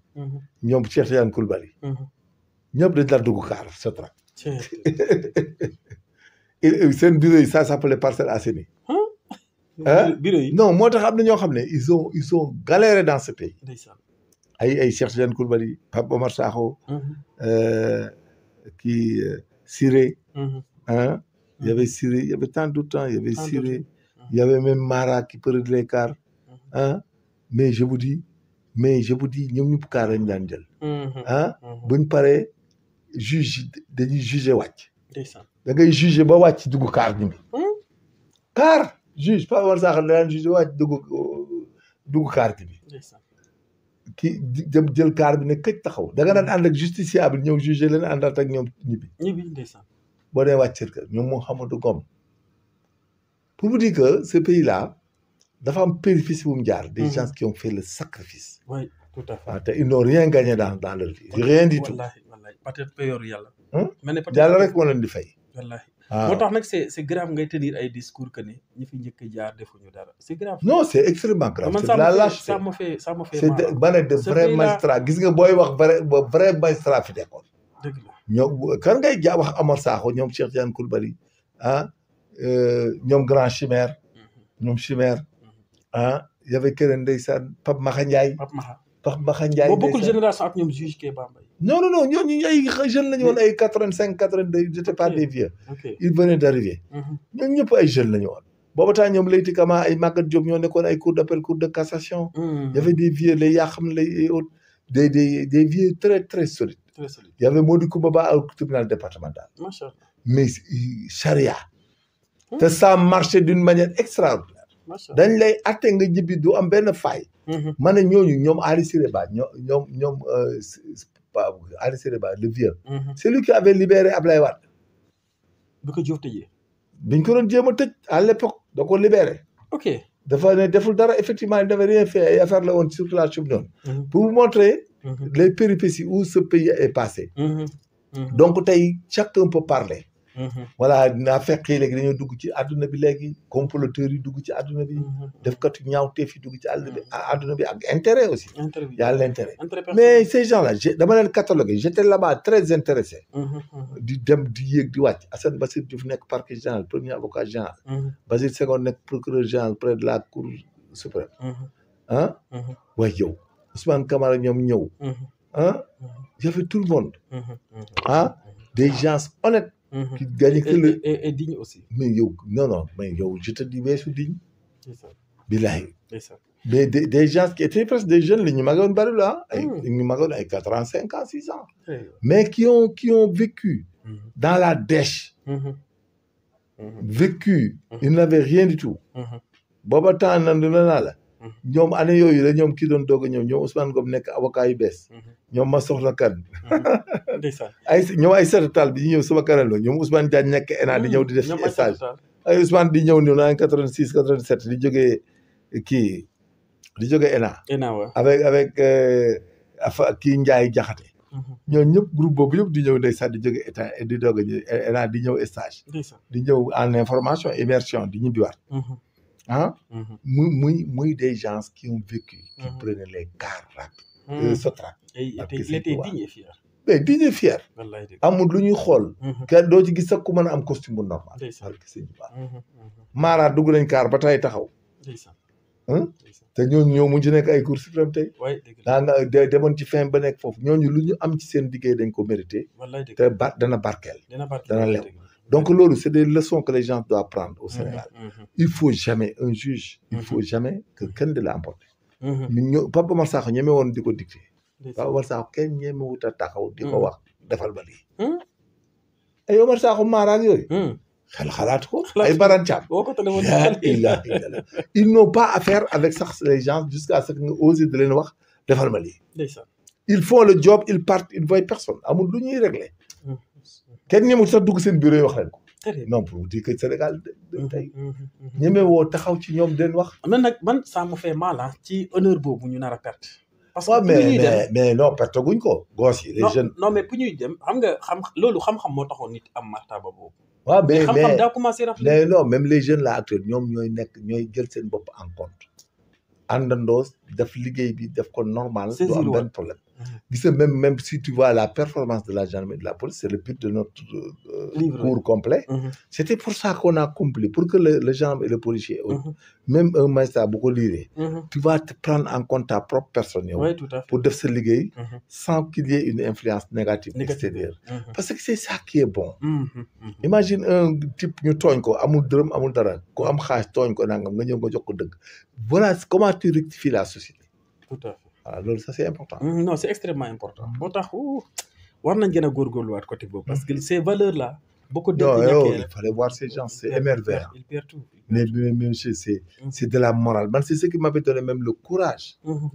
ñoom Cheikh Tidiane Koulibaly. ñëpp dañ daan dugg kaar sa trac. seen bureau yi ça s'appelait Parcelles Assainies. bureau yi non moo tax am na ñoo xam ne ils ont galéré dans ce pays. ay Cheikh Tidiane Koulibaly Papa Mor Sakho. kii Siré. Il y avait Siré, il y avait tant d'autres temps, il y avait Siré, il y avait même Mara qui prenait les cars. Mais je vous dis, ñoom ñëpp kaar lañ daan jël. buñ paree juge dañuy juger wàcc. da ngay juger ba wàcc dugg kaar ñu ngi. kaar juge pas war sax daan juger wàcc dugg kaar gi bi. kii dem jël kaar bi ne këj taxaw da nga daan ànd ak justiciable ñëw juger leen àndaat ak ñoom ñibbi. boo dee wàcc kër ñoom Mouhamadou Ngom pour vous dire que ce pays là dafa am péripétie bu mu jaar. des gens qui ont fait le sacrifice. oui tout à fait. te ils n'ont rien gagné dans leur vie. rien du tout. wallaahi peut-être payoor yàlla. mais ne yàlla rek moo leen di fay. wallaahi moo tax nag c'est grave ngay tenir ay discours que ne ñi fi njëkk jaar defuñu dara c'est grave. non c'est extrêmement grave. c'est la lâcheté ça me fait c'est ba ne de vrai magistrat gis nga booy wax vrai magistrat fi nekkoon. dëgg la. ñoom kan ngay wax Amar Sakho ñoom Cheikh Tidiane Koulibaly ñoom Grand Chimère. ñoom Chimère y avait keneen ndeysaan Pape Maxa Ndiaye. Pape Maxa Ndiaye. boo bokkul génération ak ñoom juge Kéba Mbaye. non ñooñu ay jeunes la ñu woon ay 85 82 j'étais pas des vieux. ils venaient d'arriver. ñooñu ñëpp ay jeunes la ñu woon. booba temps ñoom Leyti Kama ay Maguette Diop ñoo nekkoon ay cour d'appel cour de cassation. y avait des vieux les yaa xam ne des vieux très très solides. Il y avait Mody Coumba Ba au tribunal départemental. Mais charia. Ça marchait d'une manière extraordinaire. dañ lay atte nga jibbi du am benn faille. ma ne ñoom Ali Siré Ba ñoom Ali Siré Ba le vieux. c'est lui qui avait libéré Ablaye Wade. bi ko Diouf tëjee. biñ ko doon jéem a tëj à l'époque da ko libéré. ok dafa ne deful dara effectivement il n'avait rien fait ay affaire la woon circulation bi noonu. pour vous montrer. les péripéties où ce pays est passé. donc tey chacun peut parler. voilà naa fekkee léegi dañoo dugg ci àdduna bi léegi comploteurs yi dugg ci àdduna bi defkatu ñaawteef yi dugg ci àdduna bi ak intérêt aussi y a l'intérêt mais ces gens-là dama leen catalogué j'étais là-bas très intéressé di dem di yéeg di wàcc Assane Bassirou Diouf nekk parquet général premier avocat général Basile Senghor nekk procureur général près de la cour suprême ah waaye yow Ousmane Camara ñoom ñëw ah y avait tout le monde ah des gens honnêtes qui gagnent que le et digne aussi mais yow non mais yow je te dis weesu digne bilaay mais des gens qui étaient presque des jeunes li ñu magoon bari la ay ñu magoon ay 85 ans 6 ans mais qui ont vécu dans la dèche vécu ils n'avaient rien du tout booba temps nan dina naa la ñoom année yooyu la ñoom kii doon doog a ñëw ñoom Ousmane Ngom nekk avocat yu bees ñoom ma soxla kan ñoom ay seetal bi ñu ñëw sama kanam la ñoom Ousmane Diagne nekk ENA di ñëw di def stage ay Ousmane di ñëw ni naan 86 87 di jógee kii di jógee ENA avec kii Ndiaye Diakhaté ñoom ñëpp groupe boobu yëpp di ñëw ndeysaan di jógee état di doog a ñëw ENA di ñëw stage di ñëw en information immersion di ñibbiwaat ah muy des gens qui ont vécu qui prenaient les cars rapides Sotrac il était digne et fier mais digne et fier amul lu ñuy xool kenn doo ci gis sax ku mën a am costume bu normal Mara dugg nañ kaar ba tay taxaw te ñooñu ñoo mujj nekk ay cour suprême tey daa nga demoon ci fin ba nekk foofu ñooñu lu ñu am ci seen liggéey dañ ko mérité te dana barkeel dana lew donc loolu c'est des leçons que les gens doivent prendre au Sénégal il faut jamais un juge il faut jamais que kenn de la emporter ñun Pape Omar Sakho ñeme woon di ko dicté Pape Omar Sakho kenn ñeme wut a taxaw di ko wax defal ba lii ay Omar Sakho maaraak yooyu xel xalaat ko ay barancaam illa ils n'ont pas affaire avec sax les gens jusqu'à ce que nga osé de leen wax defal ma lii ils font le job ils partent ils voient personne amul lu ñuy régler kenn ñemul sax dugg seen bureau yi wax leen ko non pour dire que Sénégal tey ñeme woo taxaw ci ñoom den wax man nag ça me fait mal ci honneur boobu ñu nar a perte parce que mais non perte guñ ko gos yi les jeunes non mais pour ñuy dem xam nga loolu xam-xam moo taxoon nit am martaba boobu waaw mais xam-xam daa commencé mais non même les jeunes là actuels ñoom ñooy jël seen bopp en compte àndandoo def liggéey bi def ko normal du am benn problème gis nga même si tu vois la performance de la gendarmerie et de la police c'est le but de notre cours complet c'était pour ça qu'on a compris pour que le gendarme et le policier même un magistrat bu ko liiree tu vas te prendre en compte ta propre personne yow pour def sa liggéey sans qu'il y ait une influence négative extérieure parce que c'est ça qui est bon imagine un type ñu tooñ ko amul dërëm amul dara ku am xaalis tooñ ko nangam nga ñëw nga jox ko dëgg voilà comment tu rectifies la société tout à fait voilà loolu ça c'est important. non c'est extrêmement important moo tax war nañ gën a góorgóorluwaat côté boobu parce que ces valeurs là boo ko il fallait voir ces gens c'est émerveillant il perd tout mais monsieur c'est de la morale man c'est ce qui m'avait donné même le courage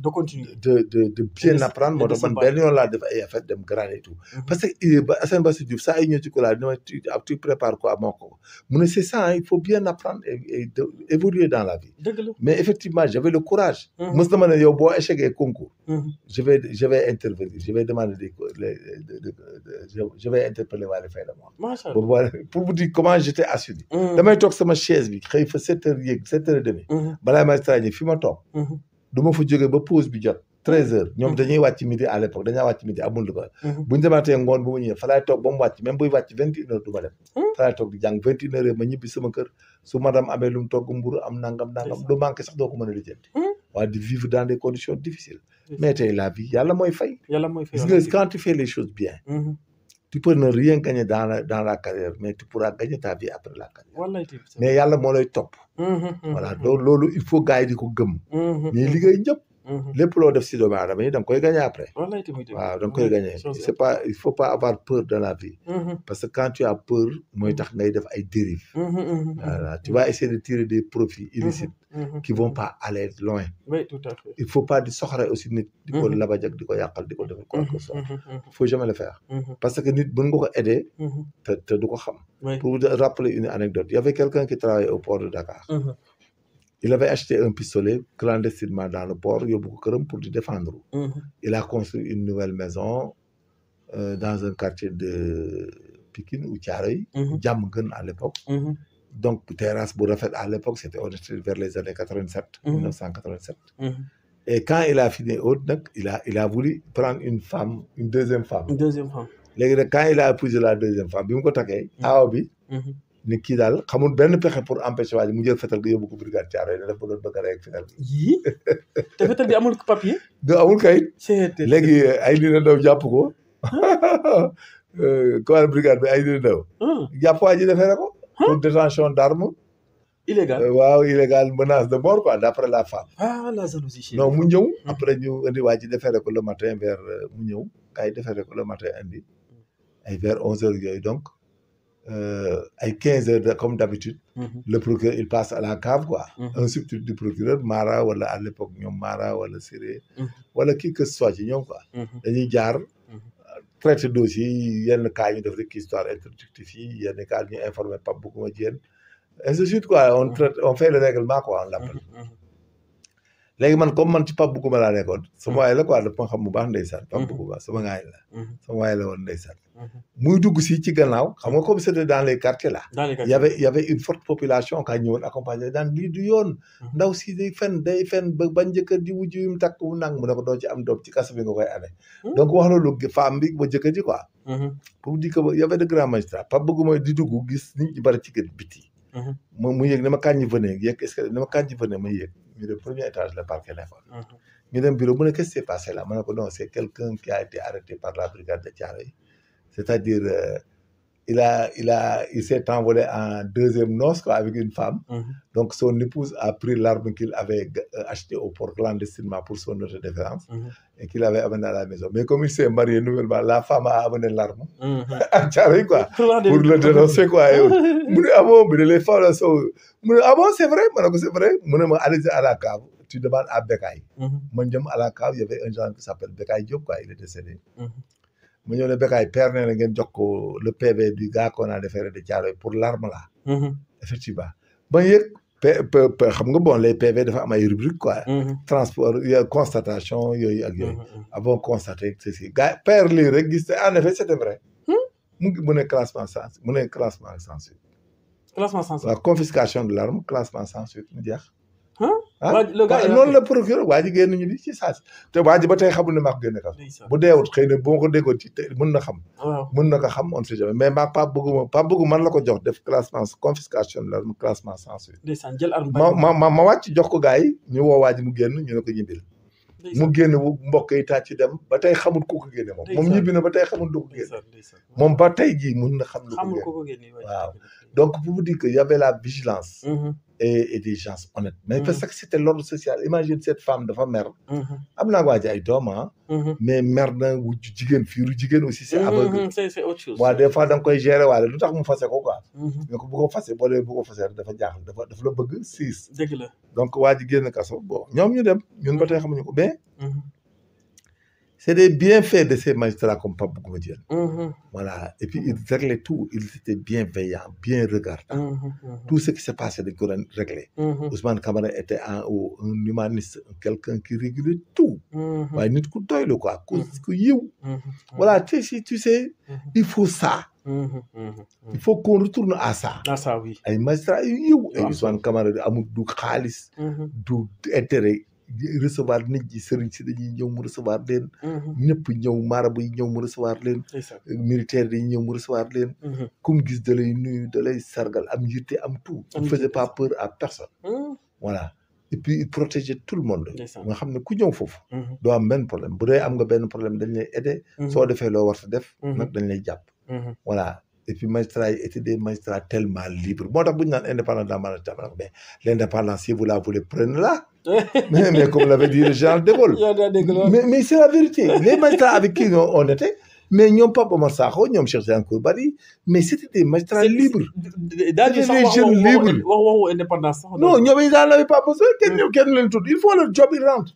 de continuer de bien apprendre moo tax man benn yoon laa def ay affaire dem grade et tout parce que Assane Bassirou Diouf saa yi ñëw ci ko laa dina tu prépares quoi moo ko mu ne c'est ça il faut bien apprendre et évoluer dans la vie mais effectivement j'avais le courage mës na ma ne yow boo échecgee concours je vais intervenir je vais demander je vais interpeller Waly Faye la moi pour vous dire comment j'étais assuré damay toog sama chaise bi xëy fa 7 heures yéeg 7 heures et demie balaa may trañe fi ma toog du ma fa jógee ba pause bi jot 13 heures ñoom dañuy wàcc midi à l'époque dañaa wàcc midi amul lu ko buñu demaatee ngoon bu ma ñëwee fa laay toog ba mu wàcc même buy wàcc 21 heures du ma dem fa laay toog di jàng 21 heures ma ñibbi sama kër su madame amee lu mu togg mburu am nangam lu manqué sax doo ko mën a lijjanti waaye di vivre dans des conditions difficiles mais tey la vie yàlla mooy fay gis nga quand tu fais les choses bien tu peux ne rien gagner dans la carrière mais tu pourras gagner ta vie après la carrière mais yàlla moo lay topp voilà donc loolu il faut gars yi di ko gëm mais liggéey ñëpp lépp loo def si doomu aadama yi da nga koy gagner après waaw da nga koy gagner c'est pas il faut pas avoir peur dans la vie parce que quand tu as peur mooy tax ngay def ay dérives voilà tu vas essayer de tirer des profits illicites qui vont pas aller loin tout à fait il faut pas di soxore aussi nit di ko labajak di ko yàqal di ko def quoi que ce soit il faut jamais le faire parce que nit mën nga ko aider te du ko xam pour vous rappeler une anecdote il y avait quelqu'un qui travaillait au port de Dakar il avait acheté un pistolet clandestinement dans le port yóbbu ko këram pour di défendre il a construit une nouvelle maison dans un quartier Pikine ou Thiaroye Diamaguène à l'époque donc terrasse bu rafet à l'époque c'était on était vers les années 87 1987 et quand il a fini haute nag il a voulu prendre une deuxième femme léegi nag quand il a épousé la deuxième femme bi mu ko takkee aaw bi ni kii daal xamul benn pexe pour empêcher waa ji mu jël fetal gi yóbbu ko brigade Thiaroye ne dafa doon bëgg a rey ak fetal gi. yii te fetal bi amul papier. amul kayit. léegi ay nit a ndaw jàpp ko. commandant brigade bi ay nit a ndaw. jàpp waa ji defee na ko. pour détention d'arme. illégal waaw illégal menace de mort quoi d'après la femme. la jalousie. non mu ñëw. après ñu indi waa ji defee ko le matin vers mu ñëw kay defee ko le matin indi ay vers 11h yooyu donc. ay 15h comme d'habitude le procureur il passe à la cave quoi un substitut du procureur Mara wala à l'époque ñoom Mara wala Siré wala qui que ce soit ci ñoom quoi dañuy jaar traité dossier yi yenn cas ñu def rek histoire introductive yi yenn cas ñu informé Pape Bougouma Diène ainsi de suite quoi on fait le règlement quoi on l'appelle léegi man comme man ci Pape Bougouma laa nekkoon sama waay la quoi dafa xam bu baax ndeysaan Pape Bougouma sama ngaay la sama waay la woon ndeysaan muy dugg si ci gannaaw xam nga comme c'était dans les quartiers là il y avait une forte population ka ñëwoon accompagné daan lii du yoon ndaw si day fen ba bañ jëkkër di wujj yu mu takk wu nang mu ne ko doo ci am doom ci kaso bi nga koy amee donc wax loolu femme bi ba jëkkër ji quoi pour dire que y avait de grands magistrats Pape Bougouma di dugg gis nit ñi bari ci kër biti mu yëg ne ma kañ ñi venez yëg est-ce que ne ma kañ ñi venez ma yëg ñu dem premier étage le parquet nekkoon ñu dem bureau mu ne qu'est-ce qui s'est passé là ma ne ko non c'est quelqu'un qui a été arrêté par la brigade de Thiaroye c'est-à-dire il s'est envolé en deuxième noce quoi avec une femme donc son épouse a pris l'arme qu'il avait acheté au port clandestinement pour son autodéfense et qu'il avait amené à la maison mais comme il s'est marié nouvellement la femme a amené l'arme à Thiaroye quoi pour le dénoncer quoi mu ne ah bon mais les femmes so mu ne ah bon c'est vrai ma ne ko c'est vrai mu ne ma allez à la cave tu demandes à Bekay man jëm à la cave il y avait un gendarme qui s'appelle Bekay Diop quoi il est décédé mu ñëw ne Bekay père nee na ngeen jox ko le PV du gars qu'on a déféré de Thiaroye pour l'arme là effectivement ba yëg xam nga bon les PV dafa am ay rubrique quoi transport constatation yooyu ak yooyu avant constaté ceci gars père lii rek gis te en effet c'était vrai mu ne classement sans suite waaw confiscation de l'arme classement sans suite mu jeex noonu la procureur waa ji génn ñu bi ci saasi te waa ji ba tey xamul ne maa ko génne kaso bu deewut xëy na boo ko déggoon ci mën na xam mën na ko xam on sait jamais mais maa Pape Bougouma man la ko jox def classement confiscation de l'arme classement sans suite ma wàcc jox ko gars yi ñu woo waa ji mu génn ñu ne ko ñibbil mu génn mbokk yi tàcc ci dem ba tey xamul ku ko génne moom ñibbi na ba tey xamul du ko génne moom ba tey jii mën na xam lu ko génne waaw donc pour vous dire que y avait la vigilance et des gens honnêtes mais parce que c'était l'ordre social imagine cette femme dafa mer am naa waa ji ay doom mais mer na wujju jigéen fiiru jigéen aussi c'est aveugle c'est autre chose waaw des fois da nga koy gérer waale lu tax mu fase ko quoi mais ko bu ko fase boo dee bu ko fase dafa jaaxal dafa la bëgg siis dëgg la donc waa ji génn kaso bon ñoom ñu dem ñun ba tey xamuñu ko mais c'est des bienfaits de ces magistrats comme Pape Bougouma Diène voilà et puis ils réglaient tout ils étaient bienveillants bien regardants tout ce qui s'est passé dañ ko doon réglé Ousmane Camara était un humaniste quelqu'un qui régulait tout waaye nit ku doylu quoi ku yiw voilà tu sais il faut ça il faut qu'on retourne à ça oui ay magistrats yu yiw ay Ousmane Camara amul du xaalis du intérêt recevoir nit ñi sëriñ si dañuy ñëw mu recevoir leen ñëpp ñëw marabu yi ñëw mu recevoir leen militaire dañuy ñëw mu recevoir leen comme gis da lay nuyu da lay sargal am yitte am tout il faisait pas peur à personne voilà et puis il protégeait tout le monde nga xam ne ku ñëw foofu doo am benn problème bu dee am nga benn problème dañ lay aider soo defee loo war sa def nag dañ lay jàpp voilà et puis magistrats yi étaient des magistrats tellement libres moo tax bu ñu naan indépendant mais l'indépendance si vous la voulez prenez-la mais comme l'avait dit le général de Gaulle mais c'est la vérité les magistrats avec qui on était mais ñoom Pape Omar Sakho ñoom Cheikh Tidiane Coulibaly mais c'était des magistrats libres daal des jeunes libres waxu indépendance sax non ñoom ils n'en avaient pas besoin kenn leen tudd il faut leur job ils rentrent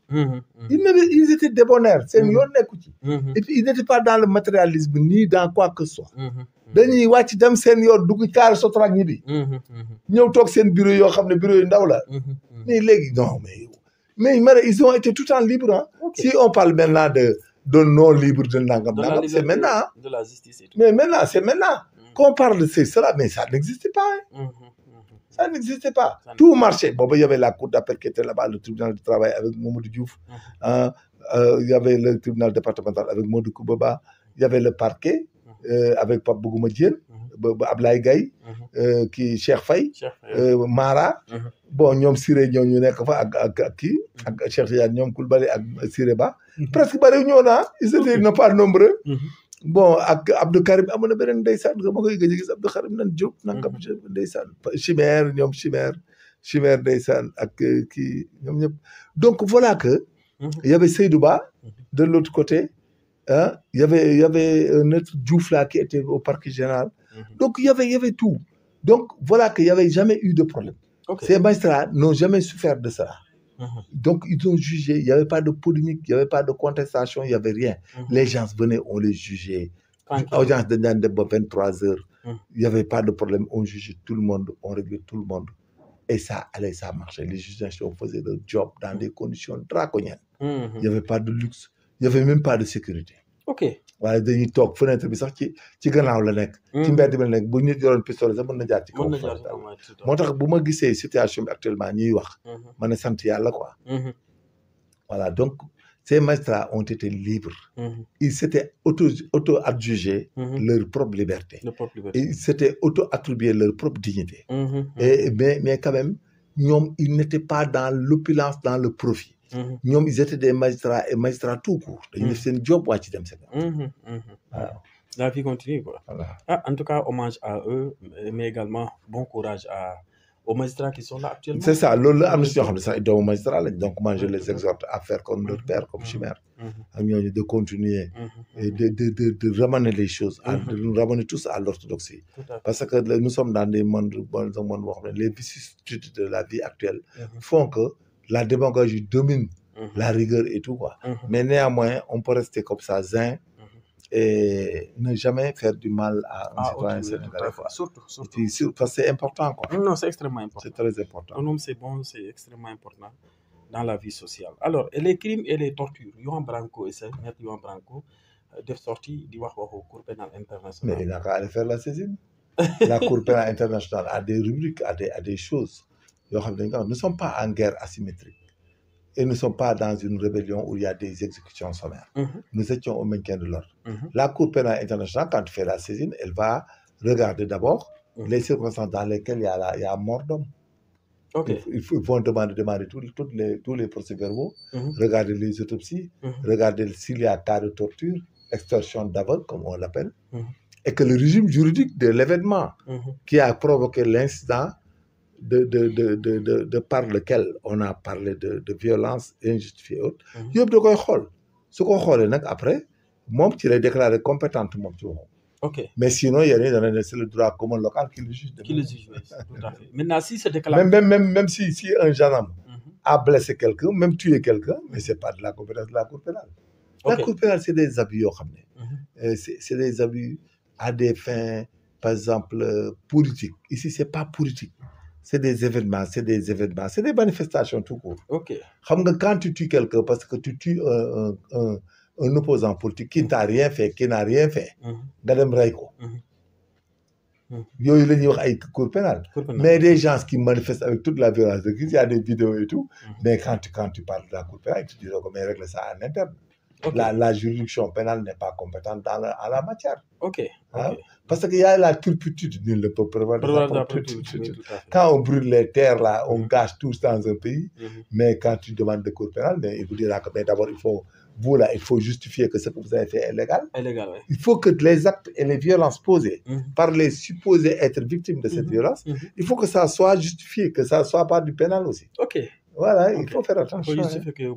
ils étaient débonnaires seen yoon nekku ci et puis ils n'étaient pas dans le matérialisme ni dans quoi que ce soit dañuy wàcc dem seen yoon dugg kaar Sotrac ñi bi ñëw toog seen bureau yoo xam ne bureau yu ndaw la mais léegi non mais ils ont été tout le temps libres si on parle maintenant de non libre de nangam c'est maintenant de la justice et tout mais maintenant c'est maintenant Quand on parle de cela, mais ça n'existait pas. Hein. Ça n'existait pas. Tout marchait. Bon, il y avait la cour d'appel qui était là-bas, le tribunal du travail avec Mamadou Diouf. Il y avait le tribunal départemental avec Modou Koubaba. Il y avait le parquet avec Pape Bougouma Diène, Ablaye Gaye, qui Cheikh Faye, Mara. Bon, ñoom Siré ñoo ñu nekk fa ak kii ak Cheikh Tidiane ñoom Koulibaly ak Siré Ba. Presque bari ñoo na ils étaient non pas nombreux. Bon ak Abdou Karim amoon na beneen ndeysaan nga ma koy gëj a gis Abdou Karim nan Diop nangam ndeysaan Chimère ñoom Chimère ndeysaan ak kii ñoom ñëpp. Donc voilà que il y avait Seydou Ba de l'autre côté. Hein? Il y avait un autre Diouf là qui était au parquet général. Donc il y avait tout. Donc voilà qu'il n'y avait jamais eu de problème. Ces magistrats n'ont jamais souffert de ça. Donc ils ont jugé, il n'y avait pas de polémique, il n'y avait pas de contestation, il n'y avait rien. Les gens venaient, on les jugeait. Audience de 23 heures, il n'y avait pas de problème, on jugeait tout le monde, on réglait tout le monde. Et ça allait, ça marchait. Les juges faisaient leur job dans des conditions draconiennes. Il n'y avait pas de luxe, il n'y avait même pas de sécurité. Ok. waaye dañuy toog fenêtre bi sax ci gannaaw la nekk. ci mbedd bi la nekk bu nit yoroon pistolet sax mën na jaar ci kaw. moo tax bu ma gisee situation bi actuellement ñuy wax. ma ne sant yàlla quoi. Voilà donc ces magistrats ont été libres. Ils s'étaient auto-adjugés leur propre liberté. Et ils s'étaient auto-attribués leur propre dignité. Mais quand même ñoom ils n'étaient pas dans l'opulence, dans le profit. ñoom ils étaient des magistrats et magistrats tout court. dañu def seen job wàcc dem seen. Voilà. La vie continue quoi. Voilà. En tout cas hommage à eux mais également bon courage aux magistrats qui sont là actuellement. C'est ça loolu la am na si ñoo xam ne sax doomu magistrat lañ donc moi je les exhorte à faire comme leur père comme Chimère. ak ñooñu de continuer. et de ramener les choses. de nous ramener tous à l'orthodoxie. Parce que nous sommes dans des mondes boo xam ne les vicissitudes de la vie actuelle. font que la démagogie domine la rigueur et tout quoi. Mais néanmoins, on peut rester comme ça, zen, et ne jamais faire du mal à un citoyen sénégalais. Surtout. Parce que c'est important quoi. Non, c'est extrêmement important. C'est très important. Un homme, c'est bon, c'est extrêmement important dans la vie sociale. Alors, et les crimes et les tortures, Yohan Branco et c'est Maître Yohan Branco, de sortie du Cour pénale internationale. Mais il n'a qu'à aller faire la saisine. La Cour pénale internationale a des rubriques, a des choses. Nous ne sommes pas en guerre asymétrique et nous ne sommes pas dans une rébellion où il y a des exécutions sommaires. Nous étions au maintien de l'ordre. La Cour pénale internationale, quand tu fais la saisine, elle va regarder d'abord les circonstances dans lesquelles il y a mort d'homme. Ils vont demander tous les procès-verbaux, regarder les autopsies, regarder s'il y a cas de torture, extorsion d'aveugle, comme on l'appelle, et que le régime juridique de l'événement qui a provoqué l'incident de par lequel on a parlé de violence injustifiée haute yëpp da koy xool su ko xoolee nag après moom ci lay déclarer compétente moom ci waxam. Mais sinon il y a rien c'est le droit commun local qui le juge. Qui le juge, oui, tout à fait. Maintenant si c'est déclaré même si un gendarme a blessé quelqu'un même tué quelqu'un mais c'est pas de la compétence de la Cour pénale. La Cour pénale c'est des abus yoo xam ne c'est des abus à des fins par exemple politiques. Ici c'est pas politique. C'est des événements, c'est des manifestations tout court. Quand tu tues quelqu'un parce que tu tues un opposant politique qui n'a rien fait, nga dem rey ko. Yooyu la ñuy wax ay Cour pénale. Mais des gens qui manifestent avec toute la violence, il y a des vidéos et tout, mais quand tu parles de la Cour pénale, tu dis mais règle ça en interne. La juridiction pénale n'est pas compétente en la matière. Parce qu'il y a la turpitude, nul ne peut prévoir la turpitude. Quand on brûle les terres, là, on gâche tout dans un pays, mais quand tu demandes de Cour pénale, il vous dira que d'abord, il faut justifier que ce que vous avez fait est légal. Il faut que les actes et les violences posées par les supposés être victimes de cette violence, il faut que ça soit justifié, que ça soit pas du pénal aussi. Voilà, il faut faire attention.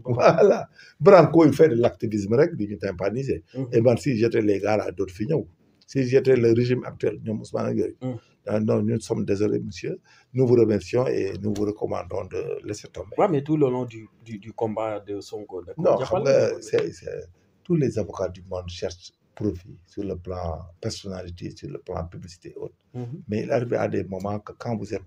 Voilà. Branco, il fait de l'activisme il est tympanisé. Et ben, si j'étais les gars là, d'autres finaux. Si j'étais le régime actuel, nous sommes désolés, monsieur. Nous vous remercions et nous vous recommandons de laisser tomber. Oui, mais tout le long du combat de Sonko. Non, tous les avocats du monde cherchent profit sur le plan personnalité, sur le plan publicité et autres. Mais il arrive à des moments que quand vous êtes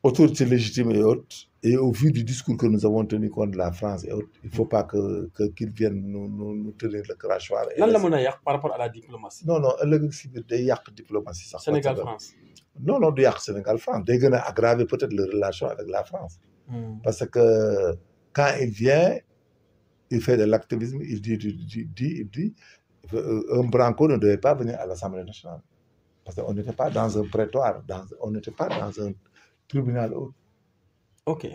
autorité légitime et autres, et au vu du discours que nous avons tenu contre la France et autres, il ne faut pas qu'ils viennent nous tenir le crachoir. Lan la mën a yàq par rapport à la diplomatie. Non non ëllëg si biir day yàq diplomatie sax. Sénégal France. non du yàq Sénégal France day gën a aggraver peut-être les relations avec la France. Parce que quand il vient il fait de l'activisme, il dit un branco ne devait pas venir à l'Assemblée nationale. Parce qu'on n'était pas dans un prétoire, on n'était pas dans un tribunal haut. Ok.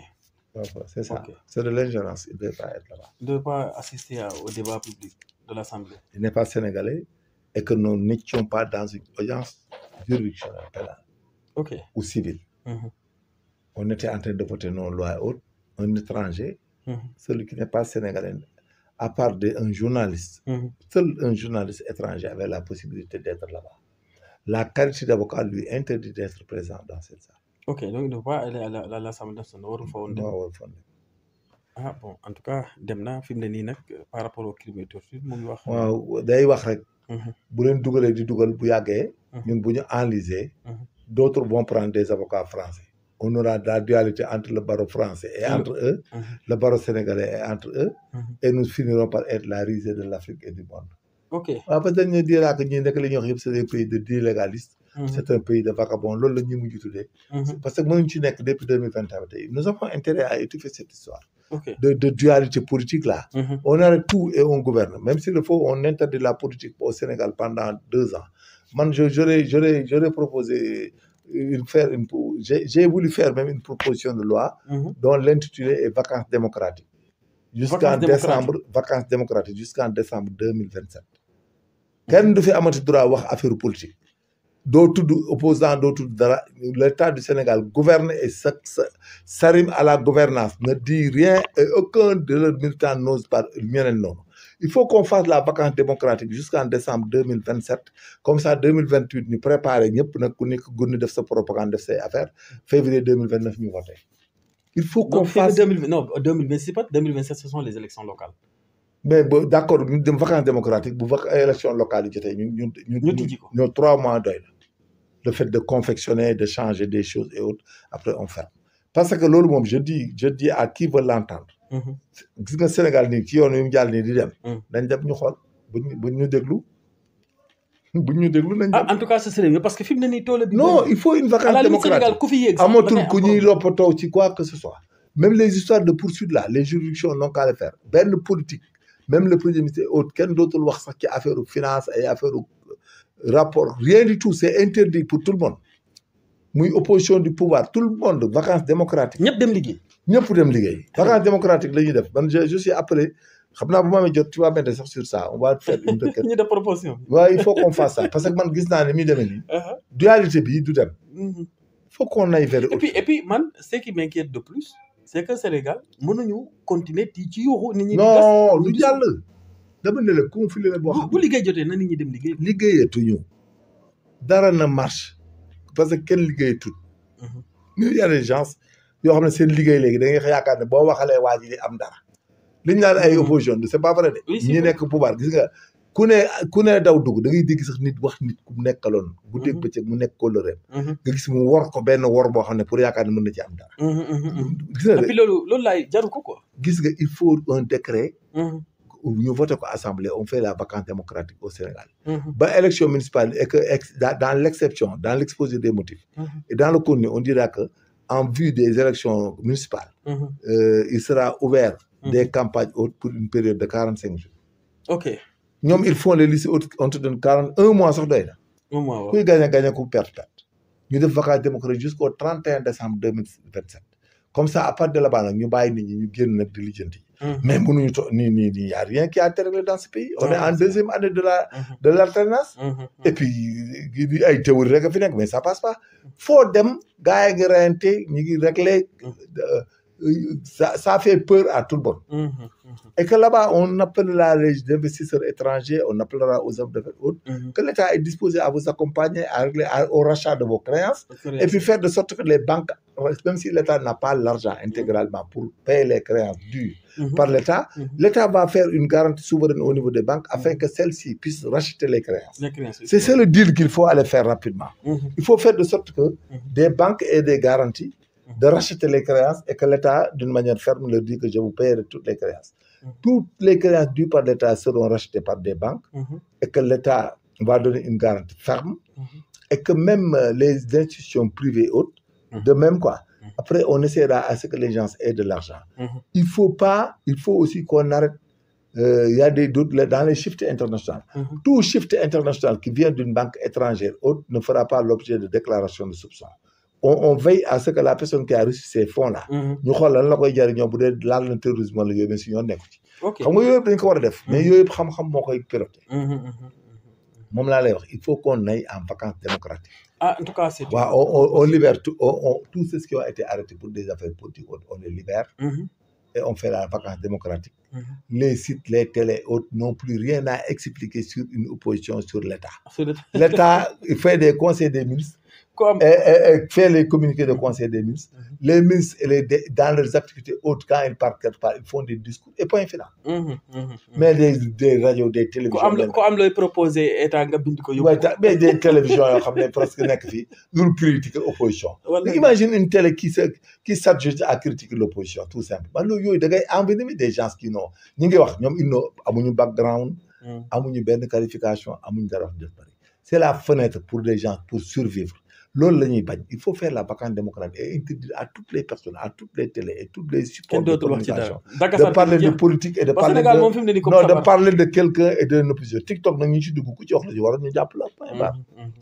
C'est ça. Okay. C'est de l'ingérence. Il ne devait pas être là-bas. Il ne devait pas assister au débat public de l'Assemblée. Il n'est pas sénégalais et que nous n'étions pas dans une audience juridictionnelle pénale ou civile. On était en train de voter nos lois hautes. Un étranger, celui qui n'est pas sénégalais, à part un journaliste, seul un journaliste étranger avait la possibilité d'être là-bas. La qualité d'avocat lui interdit d'être présent dans cette salle. Ok, donc il ne doit pas aller à l'Assemblée nationale. Ah bon, en tout cas, Demna, film de Ninak, par rapport au crime et torture, mon wax. Waaw day wax rek. Bu leen dugalee di dugal bu yàggee. ñun bu ñu enlisé. D'autres vont prendre des avocats français. On aura de la dualité entre le barreau français et entre eux, le barreau sénégalais et entre eux, et nous finirons par être la risée de l'Afrique et du monde. Ok. Parce que dañu dira que ñi nekk li ñuy wax yëpp c'est des pays de d'illégalistes. C'est un pays de vagabonds. Loolu la ñuy mujj tuddee. Parce que mënuñ ci nekk depuis 2021 tey. Nous avons intérêt à étouffer cette histoire. Okay. De dualité politique là. On arrête tout et on gouverne. Même s'il le faut, on interdit la politique au Sénégal pendant 2 ans. Man, j'aurais proposé j'ai voulu faire même une proposition de loi dont l'intitulé est vacances démocratiques. Jusqu'en décembre, vacances démocratiques, jusqu'en décembre 2027. Kenn du fi amati droit wax affaire politique. Doo tudd opposant, doo tudd dara. L'État du Sénégal gouverne et s'arrime à la gouvernance, ne dit rien et aucun de leurs militants n'ose pas ñeneen noonu. Il faut qu'on fasse la vacance démocratique jusqu'en décembre 2027. Comme ça, 2028, nous préparer ñëpp nag ku nekk gën def sa propagande, def say affaire. Février 2029, ñu voter. Il faut qu'on fasse... Non, 2026, pas 2027, ce sont les élections locales. Mais d'accord, ñu dem vacance démocratique, bu élection locale yi jotee ñun 3 mois doy la. Le fait de confectionner, de changer des choses et autres, après on ferme. Parce que loolu moom je dis à qui veut l'entendre. Gis nga Sénégal nii ci yoon yu mu jàll nii di dem. Dañ dem ñu xool buñ ñu déglu. Buñ ñu déglu nañ dem. En tout cas ce serait mieux parce que fi mu ne nii tool bi. Non, il faut une vacance démocratique. ku fi yéeg amatul ku ñuy loppatoo ci quoi que ce soit. Même les histoires de poursuite là, les juridictions n'ont qu'à le faire. Benn politique, même le premier ministre et autres, kenn dootul wax sax ci affaire finance ay affaire rapport, rien du tout, c'est interdit pour tout le monde. Muy opposition du pouvoir, tout le monde, vacances démocratiques. ñëpp dem liggéey. ñëpp dem liggéey. Vacances démocratiques la ñuy def. Man je suis appelé, xam naa bu ma amee jot, tu vas mettre ça sur ça, on va faire une requête. ñu def proposition. Ouais, il faut qu'on fasse ça parce que man gis naa ne mi demee nii. Dualité bi du dem. Il faut qu'on aille vers. Et puis man, ce qui m'inquiète de plus, c'est que Sénégal mënuñu continuer ci yuuxu nit ñi. Non, du jàll. dama ne la conflit la boo xam bu liggéey jotee na nit ñi dem liggéey. liggéeyatuñu dara na marche parce que kenn liggéeyatut. il y a des gens yoo xam ne seen liggéey léegi da ngay yaakaar ne boo waxalee waa ji di am dara. li ñu naan ay opposition c'est pas vrai de. ñi nekk pouvoir gis nga ku ne daw dugg da ngay dégg sax nit wax nit ku nekkaloon. guddeeg bëccëg mu nekk kóllëreem. nga gis mu wor ko benn wor boo xam ne pour yaakaar ne mën na ci am dara. gis nga de et puis loolu laay jaru ko quoi. gis nga il faut un décret. ñu voté ko assemblée on fait la vacance démocratique au Sénégal. Ba élection municipale et que dans l'exception, dans l'exposé des motifs. Et dans le contenu on dira que en vue des élections municipales. Il sera ouvert des campagnes hautes pour une période de 45 jours. Ok. ñoom ils font les listes hautes on te donne 1 mois sax doy na. 1 mois waaw kuy gagné ku perte. ñu def vacance démocratique jusqu'au 31 décembre 2027. Comme ça à partir de là-bas nag ñu bàyyi nit ñi ñu génn nag di lijjanti. Mais mënuñu nii y a rien qui a été réglé dans ce pays. On est en deuxième année de l'alternance. Et puis ay théorie rek a fi nekk mais ça passe pas. Foo dem gars yi ngi reyante ñu ngi réglé ça fait peur à tout le monde. Et que là-bas on appellera les investisseurs étrangers, on appellera aux hommes d'affaires autres. Que l'État est disposé à vous accompagner à régler au rachat de vos créances. Et puis faire de sorte que les banques, même si l'État n'a pas l'argent intégralement pour payer les créances dues par l'État, l'État va faire une garantie souveraine au niveau des banques afin que celles-ci puissent racheter les créances. C'est ça le deal qu'il faut aller faire rapidement. Il faut faire de sorte que des banques aient des garanties de racheter les créances et que l'État, d'une manière ferme, leur dit que je vous paierai toutes les créances. Toutes les créances dues par l'État seront rachetées par des banques et que l'État va donner une garantie ferme et que même les institutions privées autres, de même quoi. Après, on essaiera à ce que les gens aient de l'argent. Il faut aussi qu'on arrête. Il y a des doutes dans les shifts internationaux. Tout shift international qui vient d'une banque étrangère autre ne fera pas l'objet de déclaration de soupçon. On veille à ce que la personne qui a reçu ces fonds-là, ñu xool lan la koy jariñoo bu dee laal na terrorisme wala yooyu mais si ñoon nekku ci. Xam nga yooyu yëpp dañ ko war a def. Mais yooyu yëpp xam-xam moo koy piloté. Moom laa lay wax il faut qu'on aille en vacances démocratiques. Ah, en tout cas, c'est... On libère tous ceux qui ont été arrêtés pour des affaires politiques, on les libère et on fait la vacance démocratique. Les sites, les télés autres n'ont plus rien à expliquer sur une opposition sur l'État. L'État fait des conseils des ministres et fait les communiqués de conseil des ministres. Les ministres, dans leurs activités autres, quand ils partent quelque part, ils font des discours et point final. Mais des radios, des télévisions... Comme le proposé état nga bind ko yóbbu. Mais des télévisions yoo xam ne presque nekk fii ñu critiquer l'opposition. Imagine une télé qui s'adjuge à critiquer l'opposition, tout simplement. Loolu yooyu da ngay envenimer des gens qui n'ont ñi ngi wax ñoom amuñu background, amuñu benn qualification, amuñu dara wax def bari. C'est la fenêtre pour des gens pour survivre. Loolu la ñuy bañ. Il faut faire la vacance démocratique et interdire à toutes les personnes, à toutes les télés et tous les supports de communication de parler de politique et de parler de parler de quelqu'un et de l'opposition. TikTok nag ñu ci dugg ku ci wax la ci waroon ñu jàpp la.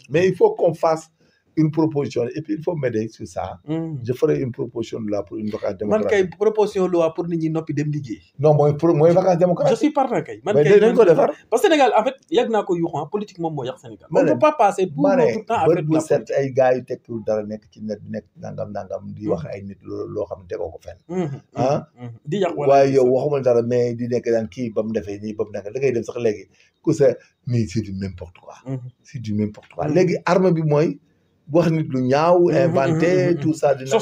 Mais il faut qu'on fasse une proposition et puis il faut m'aider sur ça. Je ferai une proposition de loi pour une vacance démocratique. Man kay proposition loi pour nit ñi noppi dem liggéey. Non mooy vacance démocratique. Je suis partant kay. Man kay dañ ko defar. Parce que Sénégal en fait yàgg naa ko yuuxu politique moom moo yàq Sénégal. On ne peut pas passer tout notre temps à faire bu set ay gars yu tekkiwul dara nekk ci net nekk nangam di wax ay nit loo xam ne tegoo ko fenn. di yàq wala waaye yow waxuma dara mais di nekk daan kii ba mu defee nii ba mu nekk da ngay dem sax léegi ku sa mais c'est du n'importe quoi. C'est du n'importe quoi léegi arme bi mooy wax nit lu ñaaw inventé tout ça dina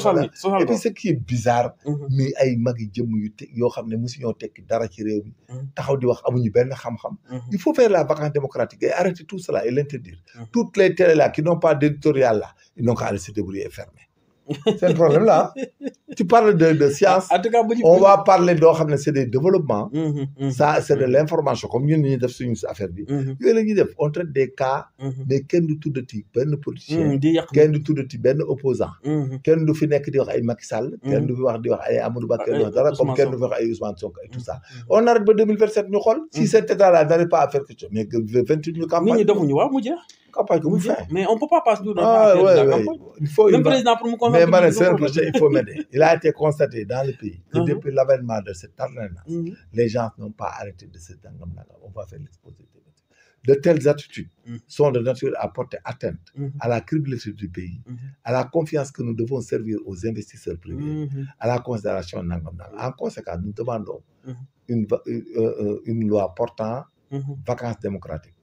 et puis ce qui est bizarre mais ay mag yi jëmm yu yoo xam ne mosu ñoo tekki dara ci réew mi taxaw di wax amuñu benn xam-xam il faut faire la vacance démocratique et arrêter tout cela et l'interdire toutes les télés là qui n'ont pas d'éditorial là ils n'ont qu'à aller se débrouiller et fermer c'est le problème là tu parles de science en tout cas on va parler doo xam ne c'est des développements ça c'est de l'information comme ñun ñuy def suñu affaire bi yooyu la ñuy def on traite des cas mais kenn du tuddati benn politicien kenn du tuddati benn opposant kenn du fi nekk di wax ay Macky Sall kenn du fi wax di wax ay Amadou Ba kenn du wax dara comme kenn du fi wax ay Ousmane Sonko et tout ça on arrête ba 2027 ñu xool si cet état là n'arrive pas à faire quelque chose mais que 28 ñu campagne nit ñi defuñu waaw mu jeex campagne que mu fin mais on peut pas passer tout il faut le président pour me mais il faut m'aider il a été constaté dans le pays que depuis l'avènement de cette alternance les gens n'ont pas arrêté de se dangam on va faire l'exposé de telles attitudes sont de nature à porter atteinte à la crédibilité du pays à la confiance que nous devons servir aux investisseurs privés à la considération nangam en conséquence nous demandons une loi portant vacances démocratiques.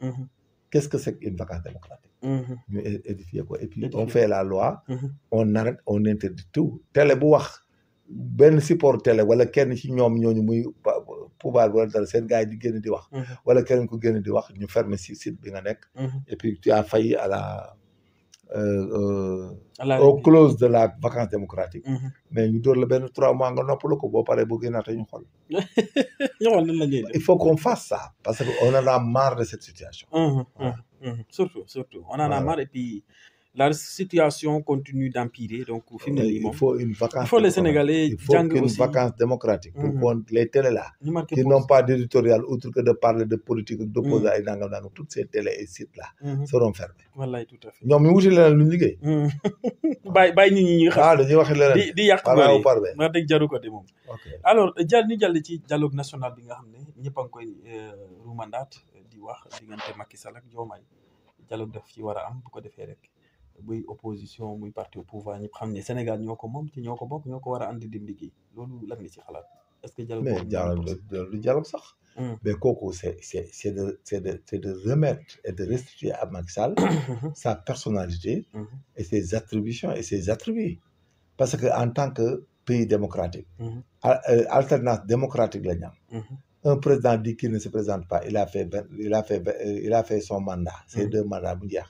Qu'est-ce que c'est qu'une vacance démocratique? Ñu édifier ko et puis on fait la loi on arrête on interdit tout télé bu wax benn support télé wala kenn ci ñoom ñooñu muy pouvoir wala dara seen gars yi di génn di wax wala keneen ko génn di wax ñu fermer si site bi nga nekk et puis tu as failli à la aux clauses de la vacance démocratique mais ñu door la benn 3 mois nga noppalu ko boo paree bu génnaate ñu xool il faut qu'on fasse ça parce que on en a marre de cette situation surtout on en a marre et puis la situation continue d'empirer donc il faut une vacance il faut les Sénégalais il faut une vacance démocratique pour qu'on les télés là qui n'ont pas d'éditorial outre que de parler de politique d'opposer ay nangam toutes ces télés et sites là seront fermés wallaay tout à fait ñoom ñu wuti leneen lu ñu liggéey bàyyi nit ñi xam dañuy waxi leneen di yàq ma dégg jaru ko de moom alors jàll ci dialogue national bi nga xam ne ñëpp a ngi koy ruumandaat di wax diggante Macky Sall ak Diomaye dialogue daf ci war a am bu ko defee rek buy opposition muy parti au pouvoir ñëpp xam ne Sénégal ñoo ko moom ci ñoo ko bokk ñoo ko war a andi dem liggéey loolu lan nga ci xalaat est-ce que dialogue sax mais kooku c'est de remettre et de restituer à Macky Sall sa personnalité et ses attributions et ses attributs parce que en tant que pays démocratique alternance démocratique la ñu am un président dit qu'il ne se présente pas il a fait son mandat ces 2 mandats bu jeex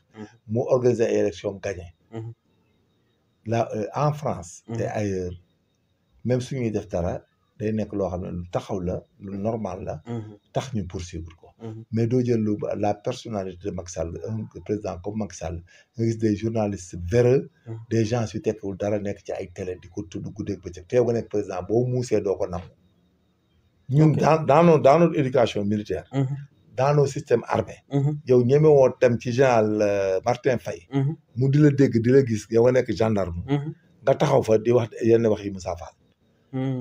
mu organiser ay élection gagné là en France. et ailleurs même su ñuy def dara day nekk loo xam ne lu taxaw la lu normal la. tax ñu poursuivre ko. mais doo jël la personnalité de Macky Sall un président comme Macky Sall nga gis des journalistes véreux. des gens yu tekkiwul dara nekk ci ay télé di ko tudd guddeeg bëccëg teew nga nekk président boo muusee doo ko nangu. ñun dans notre éducation militaire. dans nos systèmes armés. yow ñeme woo dem ci général Martin Faye. mu di la dégg di la gis yow nga nekk gendarme. nga taxaw fa di wax yenn wax yi Moussa Fall.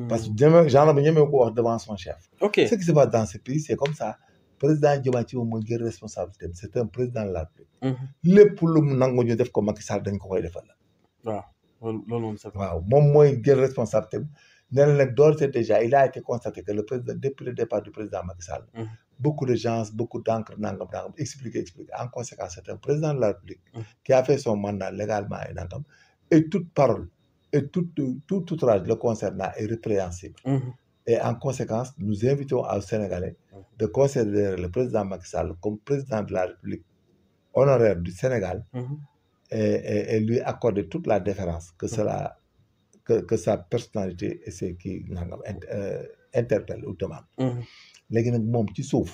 parce que gendarme ñeme ko wax devant son chef. ce qui se passe dans ce pays c'est comme ça. président Diomaye ci moom mooy jël responsabilité c'est un président de la République. lépp lu mu nangu ñu def ko Macky Sall dañ ko koy defal la. waaw loolu moom c'est waaw moom mooy jël responsabilité nee na nag d'ores et déjà il a été constaté que le président depuis le départ du président Macky Sall. beaucoup de gens beaucoup d'encre nangam expliquer en conséquence c'est un président de la République. qui a fait son mandat légalement et nangam et toute parole et tout outrage le concernant est répréhensible. Et en conséquence, nous invitons aux Sénégalais de considérer le président Macky Sall comme président de la République honoraire du Sénégal et lui accorder toute la déférence que sa personnalité et ce qui interpelle ou demande. léegi nag moom ci suuf.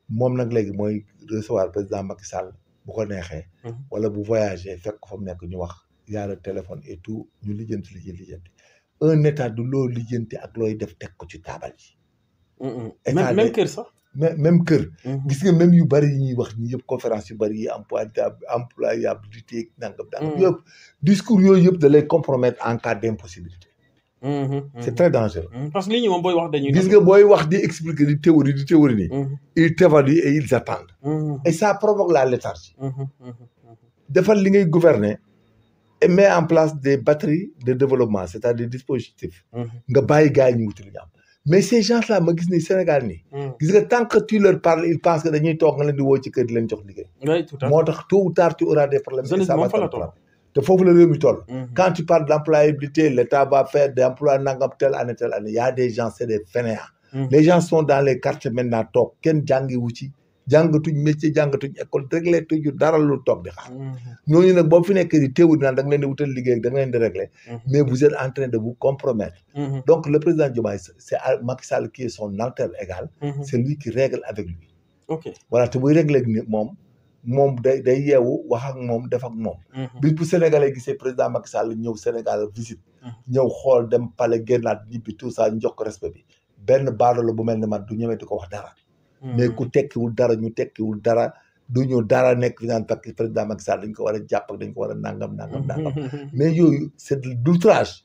moom nag léegi mooy recevoir président Macky Sall bu ko neexee. wala bu voyager fekk ko fa mu nekk ñu wax y a le téléphone et tout ñu lijjanti. un état du loo lijjanti ak looy def teg ko ci taabal ji. même kër sax. même kër. gis nga même yu bari yi ñuy wax ñi yëpp conférence yu bari yi employabilité nangam. yëpp discours yooyu yëpp da lay compromettre en cas d'impossibilité. c'est très dangereux. parce que li ñu moom booy wax dañuy. gis nga booy wax di expliquer di théorie nii. ils t'évaluent et ils attendent. et ça provoque la léthargie. defal li ngay gouverner. et met en place des batteries de développement c'est-à-dire des dispositifs. nga bàyyi gars yi ñu wuti lu ñu am. mais ces gens-là ma gis ni Sénégal nii. gis nga tant que tu leur parles ils pensent que dañuy toog nga leen di woo ci kër di leen jox liggéey. moo tax tôt ou tard tu auras des problèmes. et ça va te foofu la réew mi toll. quand tu parles d'employabilité l'État va faire des emplois nangam telle année il y a des gens c'est des fainéants. les gens sont dans les quartiers maintenant toog kenn jàngi wu ci. jàngatuñ métier jàngatuñ école réglé tuñu dara lu toog di xaar. ñooñu nag boo fi nekk di teewul naan da nga leen di wutal liggéey da nga leen di régler. mais vous êtes en train de vous compromettre. donc le président Diomaye c'est Macky Sall qui est son alter égal. c'est lui qui règle avec lui. voilà te buy régler ak nit moom day yeewu wax ak moom def ak moom. bis bu Sénégalais gisee président Macky Sall ñëw Sénégal visite. ñëw xool dem palais génnaat ñibbi tout ça ñu jox ko respect bi benn baadoolo bu mel ni man du ñëwee di ko wax dara. mais ku tekkiwul dara ñu tekkiwul dara du ñu dara nekk fi naan fekk président Macky Sall dañ ko war a jàpp ak dañ ko war a nangam. mais yooyu c'est de l'outrage.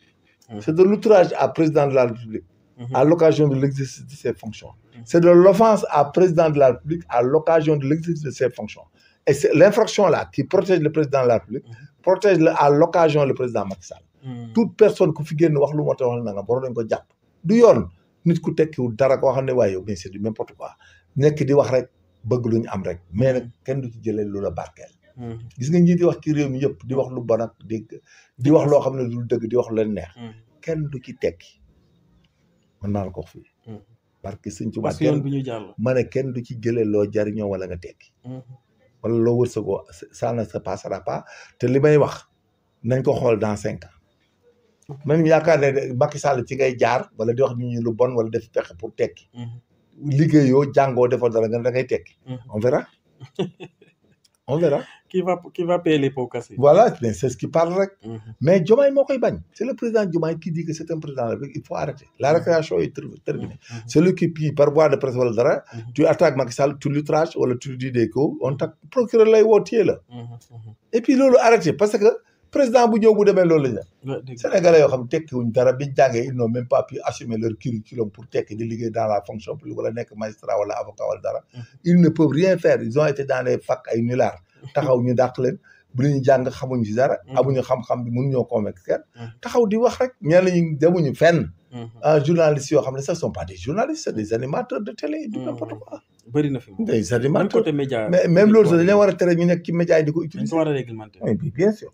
c'est de l'outrage à président de la République. à l'occasion de l'exercice de ses fonctions. c'est de l'offense à président de la République à l'occasion de l'exercice de ses fonctions. et c'est l'infraction là qui protège le président de la République. protège à l'occasion le président Macky Sall. toute personne ku fi génn wax lu moo tax wax nangam war nañ ko jàpp. du yoon nit ku tekkiwul dara koo xam ne waaye yow mais c'est du n'importe quoi. nekk di wax rek bëgg lu ñu am rek mais nag kenn du ci jëlee lu la barkeel. gis nga ñi di wax ci réew mi yëpp di wax lu bon ak di wax loo xam ne du dëgg di wax lu leen neex. kenn du ci tekki man maa la ko wax fii. parce que Sëñ Tuubaa ma ne kenn du ci jëlee loo jariñoo wala nga tekki. wala loo wërsëgoo ça ne se passera pas te li may wax nañ ko xool dans 5 ans. même yaakaar ne Macky Sall ci ngay jaar wala di wax nit ñi lu bon wala def pexe pour tekki. liggéeyoo jàngoo defoo dara nga da ngay tekki. on verra. qui va payer les pots cassés. voilà mais c'est ce qui parle rek. mais Diomaye moo koy bañ. c'est le président Diomaye qui dit que c'est un président de la République il faut arrêter la récréation est terminée. celui qui pille par voie de presse wala dara. tu attaques Macky Sall tu l'outrages wala tu lui dis des coups on t'a procureur lay woo téye la. et puis loolu arrêté parce que président bu ñëw bu demee loolu lañ la. Sénégalais yoo xam tekki wuñ dara biñ jàngee ils n'ont même pas pu assumer leur curriculum pour tekki di liggéey dans la fonction publique wala nekk magistrat wala avocat wala dara. ils ne peuvent rien faire ils ont été dans les facs ay nullards. taxaw ñu dàq leen bu ñu jàng xamuñ ci dara. amuñu xam-xam bi mënuñoo convaincre kenn. taxaw di wax rek ñenn ñi demuñu fenn. journalistes yoo xam ne ce sont pas des journalistes c'est des animateurs de télé du n'importe quoi. bëri na fi moom des animateurs côté média. mais même loolu sax dañoo war a tere ñu nekk ci média yi di ko utiliser. dañ ko war a réglementer. oui bien sûr.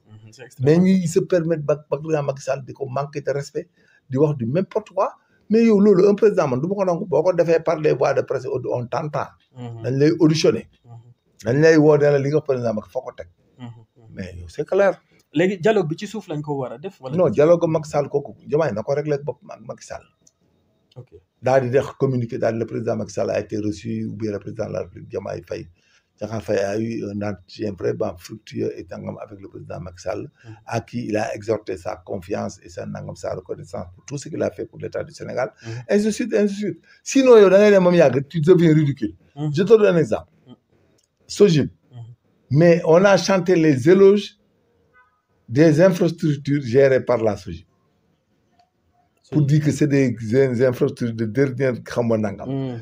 mais ñuy se permettre ba président Macky Sall di ko manquer de respect di wax du n'importe quoi mais yow loolu un président man du ma ko nangu boo ko defee par les voies de presse on t'entend. dañ lay auditionner. dañ lay woo ne la li nga président Macky foo ko teg. mais yow c'est clair. léegi dialogue bi ci suuf lañ ko war a def. wala non dialogue Macky Sall kooku Diomaye na ko réglé ak bopp Macky Sall. ok daal di def communiqué daal le président Macky Sall a été reçu ou bien le président de la République Diomaye Faye Diakhar Faye a eu un entretien vraiment fructueux et nangam avec le président Macky Sall, à qui il a exhorté sa confiance et sa reconnaissance pour tout ce qu'il a fait pour l'État du Sénégal, ainsi de suite, ainsi de suite. Sinon, yow da ngay dem moom yàgg tu deviens ridicule. Je te donne un exemple. Sojib. Mais on a chanté les éloges des infrastructures gérées par la Sojib. Pour dire que c'est des infrastructures de dernière nangam.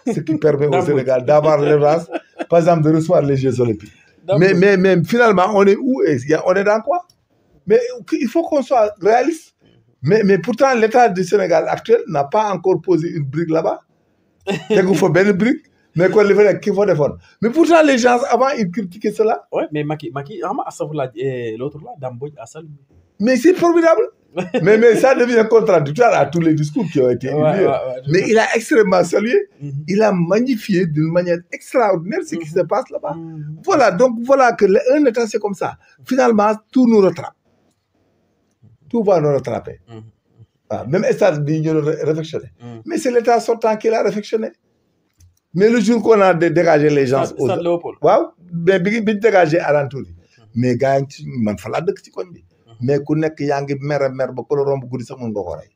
Ce qui permet au Sénégal d'avoir l'élevage, par exemple, de recevoir les Jeux Olympiques. Mais finalement, on est où? On est dans quoi? Mais il faut qu'on soit réaliste. Mais pourtant, l'État du Sénégal actuel n'a pas encore posé une brique là-bas. Il faut bien une brique. Mais quoi, qu'il faut défendre. Mais pourtant, les gens, avant, ils critiquaient cela. Oui, mais Macky, l'autre là, Dambodj, Assal. Mais c'est formidable. mais ça devient contradictoire à tous les discours qui ont été élus. Mais il a extrêmement salué. Il a magnifié d'une manière extraordinaire ce qui se passe là-bas. Voilà, donc voilà que un État, c'est comme ça. Finalement, tout nous rattrape. Tout va nous rattraper. Même l'État nous réflexionné. Mais c'est l'État sortant qui l'a réflexionné. Mais le jour qu'on a dégagé les gens... Waaw, mais bi dégagé alentour yi. Mais gars yi man fa laa dëkk ci koñ bi. Mais ku nekk yaa ngi mer ba ko la romb guddi sax mën nga ko rey.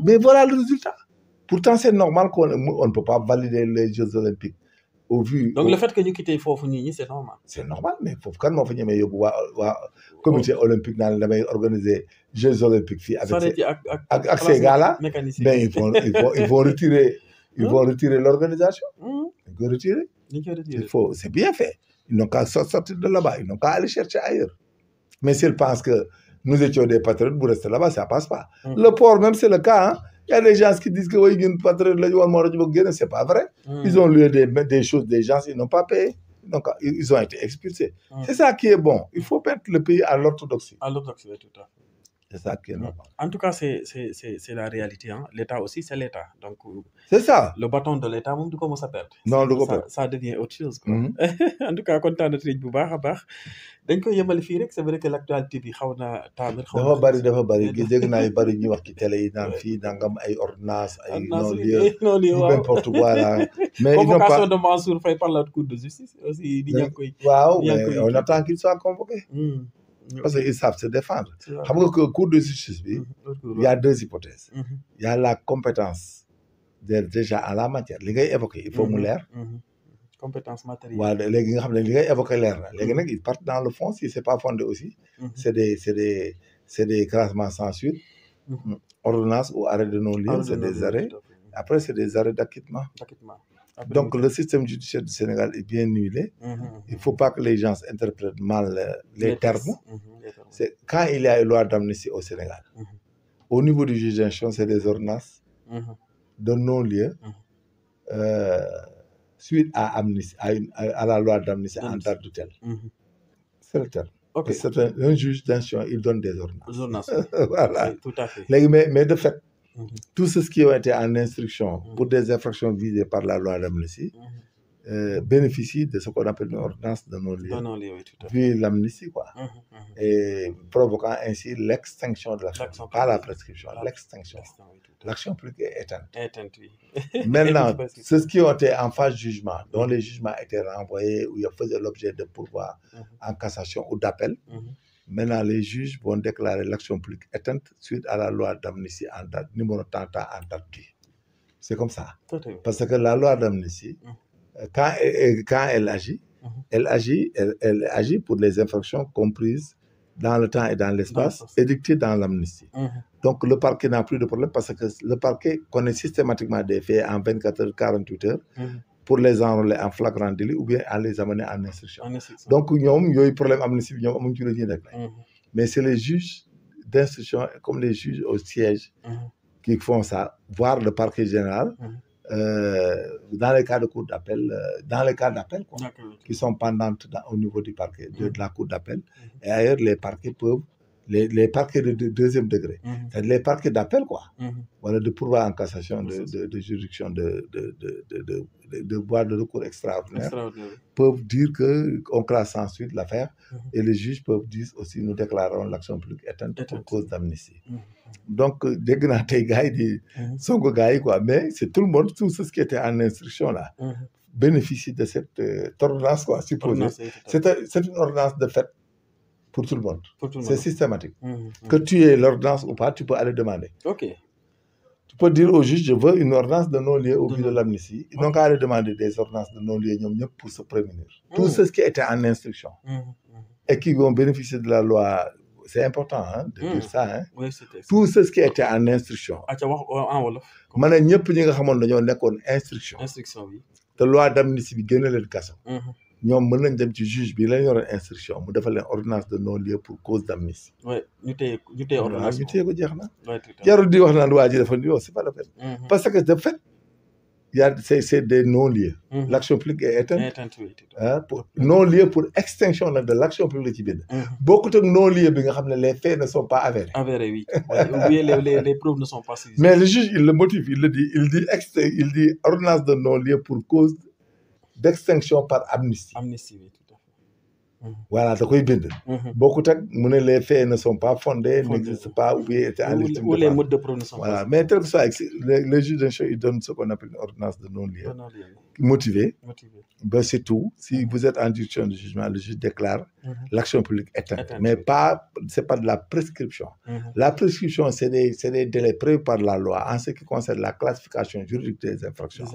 Mais voilà le résultat. Pourtant, c'est normal qu'on ne peut pas valider les Jeux Olympiques au vu... Donc le fait que ñu quitté foofu nit ñi, c'est normal. C'est normal, mais foofu kan moo fa ñemee yóbbu waa comité olympique naan damay organiser Jeux Olympiques fii avec ces gars-là. Mais ils vont retirer... Ils vont retirer l'organisation. Ils vont retirer. C'est bien fait. Ils n'ont qu'à sortir de là-bas. Ils n'ont qu'à aller chercher ailleurs. Mais s'ils pensent que nous étions des patriotes, pour rester là-bas, ça ne passe pas. Le port, même, c'est le cas. Hein. Il y a des gens qui disent que oui, ils sont patriotes. C'est pas vrai. Ils ont lu des choses des gens, ils n'ont pas payé. Donc, ils ont été expulsés. C'est ça qui est bon. Il faut mettre le pays à l'orthodoxie. À l'orthodoxie, tout à fait. C'est ça qui est normal. En tout cas, c'est la réalité. Hein. L'État aussi, c'est l'État. Donc, c'est ça. Le bâton de l'État, même comment ça perd. Non, ça devient autre chose. Quoi. En tout cas, content de te bu baax a baax. dañ koy yemale fii rek c'est vrai que l'actualité bi xaw na taamir. dafa bari dégg naa yu bari ñuy wax ci télé yi naan fii nangam ay ordonnances ay non-lieu n'importe quoi là. Mais convocation de Mansour Faye par la Cour de justice aussi. di ñaa koy waaw mais on attend qu'il soit convoqué. Parce qu'ils savent se défendre. Xam nga que Cour de justice bi, il y a deux hypothèses. Il y a la compétence déjà en la matière. Li ngay évoquer, il faut mu leer. Compétence matérielle. Waaw léegi nga xam ne li ngay évoquer leer na. Léegi nag ils partent dans le fond si c'est pas fondé aussi. C'est des classements sans suite. Ordonnance ou arrêt de non-lieu, c'est des arrêts. Après, c'est des arrêts d'acquittement. Donc, le système judiciaire du Sénégal est bien huilé. Il ne faut pas que les gens interprètent mal les termes. C'est quand il y a une loi d'amnistie au Sénégal, au niveau du juge d'instruction, c'est des ordonnances de non-lieu suite à amnistie, à la loi d'amnistie en date de tel. C'est le terme. Okay. C'est un juge d'instruction, il donne des ordonnances. Voilà. Oui, tout à fait. Mais de fait, tous ceux qui ont été en instruction pour des infractions visées par la loi d'amnistie bénéficient de ce qu'on appelle une ordonnance de non-lieu, vu l'amnistie, quoi. Et provoquant ainsi l'extinction de l'action, pas la prescription, l'extinction. L'action plus qu'éteinte. Maintenant, ceux qui ont été en phase de jugement, dont les jugements étaient renvoyés ou ils faisaient l'objet de pourvoi en cassation ou d'appel, maintenant les juges vont déclarer l'action publique éteinte suite à la loi d'amnistie en date, numéro tant en date. C'est comme ça. Parce que la loi d'amnistie, quand elle agit pour les infractions comprises dans le temps et dans l'espace, édictées dans l'amnistie. Donc le parquet n'a plus de problème parce que le parquet connaît systématiquement des faits en 24 heures, 48 heures pour les enrôler en flagrant délit ou bien à les amener en instruction. Donc il y a un problème amnistie, mais c'est les juges d'instruction comme les juges au siège qui font ça, voire le parquet général. Dans les cas de cour d'appel, qui sont pendantes au niveau du parquet, de la cour d'appel. Et ailleurs, les parquets peuvent les parquets de deuxième degré. C'est les parquets d'appel, quoi. Voilà, de pourvoi en cassation de juridiction de voie de recours extraordinaire. Peuvent dire qu'on classe ensuite l'affaire et les juges peuvent dire aussi nous déclarons l'action publique éteinte pour cause d'amnistie. Donc, dès que tes gars, quoi, mais c'est tout le monde, tout ce qui était en instruction là, bénéficie de cette ordonnance, quoi, supposée. C'est une ordonnance de fait pour tout le monde. C'est systématique. Que tu aies l'ordonnance ou pas, tu peux aller demander. Ok. Tu peux dire au juge, je veux une ordonnance de non-lieu au vu de l'amnistie. Ils n'ont qu'à aller demander des ordonnances de non-lieu pour se prémunir. Tout ce qui était en instruction et qui vont bénéficier de la loi, c'est important de dire ça. Hein? Oui, tout ce qui était en instruction. Man ñëpp ñi nga xamoon dañoo nekkoon instruction. Oui. te loi d'amnistie bi génne leen kaso. ñoom mën nañ dem ci juge bi lañ yoroon instruction mu defal leen ordonnance de non-lieu pour cause d'amnistie. oui ñu téye ordonnance ñu téye ko jeex na. jarul di wax naan waa ji dafa yow c'est pas la peine. parce que de fait c'est des non-lieux. L'action publique est éteinte. Pour non-lieu pour extinction de l'action publique ci bind. bokkut ak non-lieu bi nga xam ne les faits ne sont pas avérés. Avérés, oui. Oui, les preuves ne sont pas saisies. Mais le juge il le motive, il dit ordonnance de non-lieu pour cause d'extinction par amnistie. Amnistie, oui, tout à fait. Voilà, da koy bind. bokkut ak mu ne les faits ne sont pas fondés, n'existent pas ou bien étaient en légitime ou les modes de preuve ne sont pas. Voilà, mais tel que soit, le juge d'instruction il donne ce qu'on appelle une ordonnance de non-lieu. Motivé. Ben, c'est tout. Si vous êtes en direction de jugement, le juge déclare l'action publique éteinte. Mais c'est pas de la prescription. La prescription, c'est des délais prévus par la loi en ce qui concerne la classification juridique des infractions.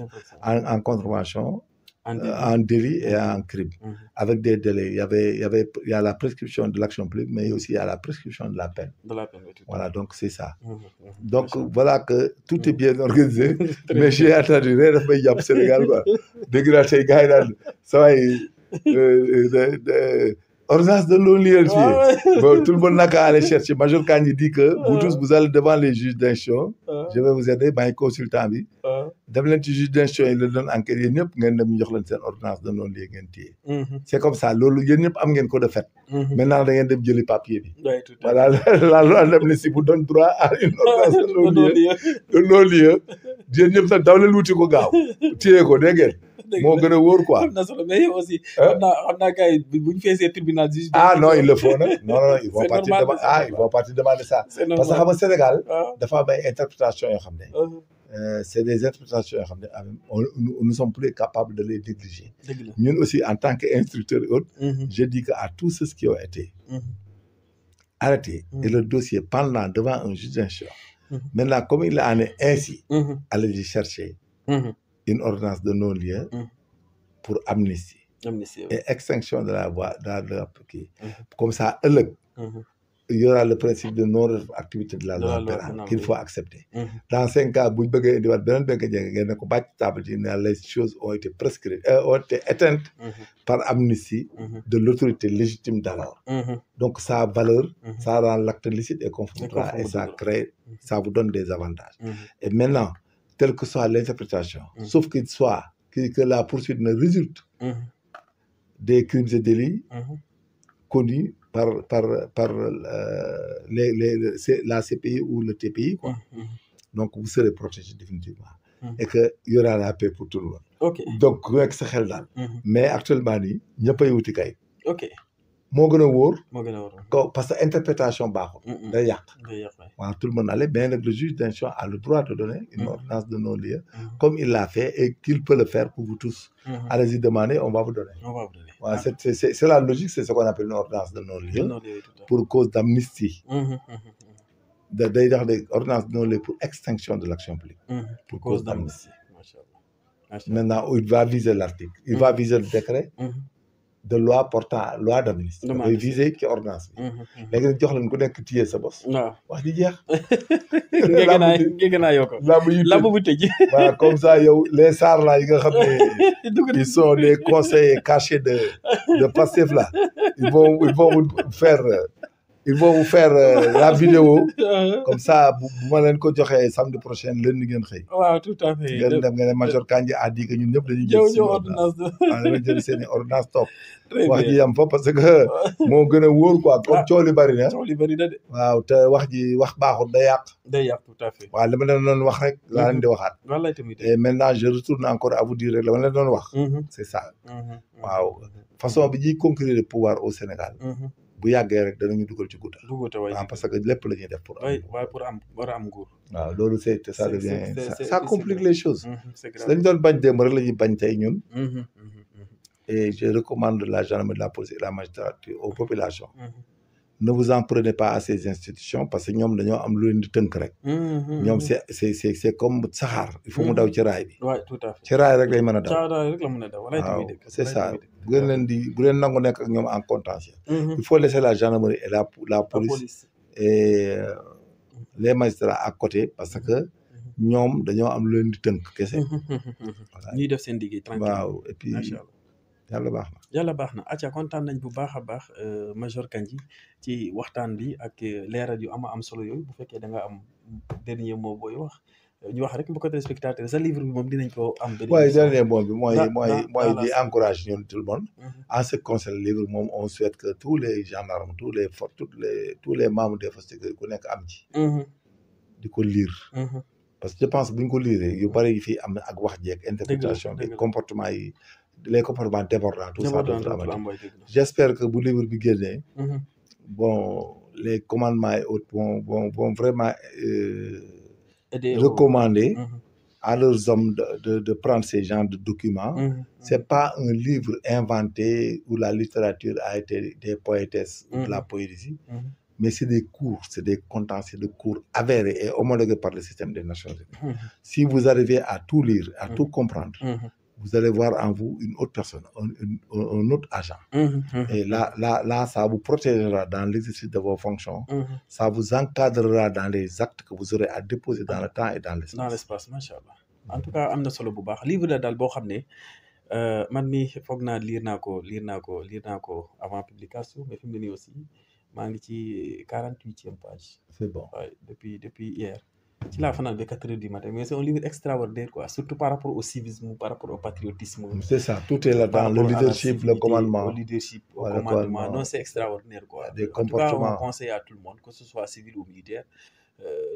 En contravention, en délit et en crime. Avec des délais. Il y a la prescription de l'action publique, mais aussi il y a la prescription de la peine. Voilà, donc c'est ça. Donc voilà que tout est bien organisé. Mais j'ai attendu, rien de fait, Sénégal, quoi. Dès que ces gars, ça va, ordonnance de non-lieu. Bon, tout le monde n'a qu'à aller chercher. Major Kandji dit que vous tous, vous allez devant les juges d'instruction. Je vais vous aider, ben, consultant. Dem leen ci juge d'instruction il le donne enquête yéen ñëpp ngeen dem jox leen seen ordonnance de non-lieu ngeen téye. C'est comme ça loolu yéen ñëpp am ngeen ko de fait. Maintenant da ngeen dem jëli papier bi. Voilà la loi d'amnistie vous donne droit à une ordonnance de non-lieu. Yéen ñëpp sax daw leen wuti ko gaaw téye ko dégg ngeen. moo gën a wóor quoi. am na solo mais yow aussi. xam naa gars yi bu ñu feesee tribunal juge. Non il le faut nag non ils vont partir demander ça. parce que xam nga Sénégal dafa am ay interprétation yoo xam ne. C'est des interprétations yoo xam ne nous sommes plus capables de les négliger. Ñun aussi en tant qu'instructeur et autres. je dis que à tous ceux qui ont été arrêtés et le dossier pendant devant un juge d'instruction. Maintenant comme il en est ainsi. allez-y chercher. Une ordonnance de non-lieu pour amnistie et extinction de la voie de la comme ça ëllëg il y aura le principe de non-activité de la loi pénale qu'il faut accepter. Dans 5 cas bu ñu bëggee indiwaat beneen benn jege ngeen ne ko bàcc table ci ne les choses ont été prescrites ont été éteintes par amnistie de l'autorité légitime d'alors. Donc sa valeur ça rend l'acte licite et conforme et ça crée ça vous donne des avantages. Et maintenant telle que soit l'interprétation, sauf qu'il soit que la poursuite ne résulte des crimes et délits connus par la CPI ou le TPI, quoi. Donc vous serez protégé définitivement et qu'il y aura la paix pour tout le monde. Donc avec sa xel daal. Mais actuellement nii ñëppay wuti kay. moo gën a wóor. parce que interprétation baaxul. day yàq. Voilà, tout le monde allait bien le juge d'instruction a le droit de donner une ordonnance de non-lieu comme il l'a fait et qu'il peut le faire pour vous tous. Allez-y demander, on va vous donner. Voilà, c'est la logique, c'est ce qu'on appelle une ordonnance de non-lieu pour cause d'amnistie. Day wax des ordonnances de non-lieu pour extinction de l'action publique. Pour cause d'amnistie. Maintenant, il va viser l'article, il va viser le décret. De loi portant loi d'amnistie. dafay viser ci ordonnance bi. léegi nag jox leen ku nekk téye sa bos. wax di jeex. ngeen naa yokk. lamb bu tëj. Voilà comme ça yow les SAR là yi nga xam ne ils sont les conseillers cachés de Pastef là ils vont il faut vous faire la vidéo comme ça bu ma leen ko joxee samedi prochain lundi ngeen xëy. waaw tout à fait. ngeen dem nga ne major Kandji a dit que ñun ñëpp dañuy jël seen ordonnance waaw dama jël seen ordonnance topp. wax ji yam fa parce que moo gën a wóor quoi comme coow li bari na. coow li bari na de. waaw te wax ji wax baaxul day yàq. day yàq tout à fait. waaw dama leen doon wax rek. laa leen di waxaat. wallaay tamit. et maintenant je retourne encore à vous dire rek dama leen doon wax. c'est ça. waaw façon bi ñuy conquérir le pouvoir au Sénégal. bu yàggee rek danañu dugal ci gudda. waaw parce que lépp la ñuy def pour. waaye pour am war a am nguur. waaw loolu ça devient ça complique les choses. dañ doon bañ démb rek la ñuy bañ tey ñun. et je recommande la gendarmerie, la police et la magistrature aux populations. Ne vous en prenez pas à ces institutions parce que ñoom dañoo am lu leen di tënk rek. ñoom c'est comme saxaar. il faut mu daw ci raay bi. waaw tout à fait ci raay rek lay mën a daw. ci raay rek la mën a daw. waaw c'est ça bu ngeen leen di bu leen nangu nekk ak ñoom en contentieux. il faut laisser la gendarmerie et la police et les magistrats à côté parce que ñoom dañoo am lu leen di tënk kese. ñuy def seen liggéey tranquille. waaw et puis yàlla baax na. yàlla baax na acca kontaan nañ bu baax a baax major Kandji ci waxtaan bi ak leeral yu am solo yooyu bu fekkee da nga am dernier mot booy wax ñu wax rek mbokk téléspectateur sa livre bi moom dinañ ko am. waaye dernier mot bi mooy di encourage ñun tout le monde. en ce qui concerne le livre moom on souhaite que tous les gendarmes tous les membres des forces sécurité ku nekk am ci. di ko lire. parce que je pense bu ñu ko lire yu bari yi fii am na ak wax jeeg interprétation des comportements yi. les comportements débordants tout ça j'espère que bu livre bi génnee bon les commandements et autres vont vraiment recommander à leurs hommes de prendre ces genres de documents. C'est pas un livre inventé où la littérature a été des poétesses ou de la poésie, mais c'est des cours, c'est des condensés de cours avérés et homologués par le système des Nations Unies. Si vous arrivez à tout lire, à tout comprendre, vous allez voir en vous une autre personne, un autre agent. Et là, ça vous protégera dans l'exercice de vos fonctions. Ça vous encadrera dans les actes que vous aurez à déposer dans le temps et dans l'espace. Dans l'espace, machallah. En tout cas, am na solo bu baax livre la daal boo xam ne man mi foog naa lire naa ko avant publication mais fi mu ne nii aussi maa ngi ci 48e page. C'est bon. Ouais, depuis hier. ci laa fanaan ba 4 heures du matin mais c'est un livre extraordinaire quoi surtout par rapport au civisme par rapport au patriotisme. C'est ça, tout est là-dedans, le leadership, le commandement. Au commandement, non c'est extraordinaire quoi. Des comportements. En tout cas, on conseille à tout le monde que ce soit civil ou militaire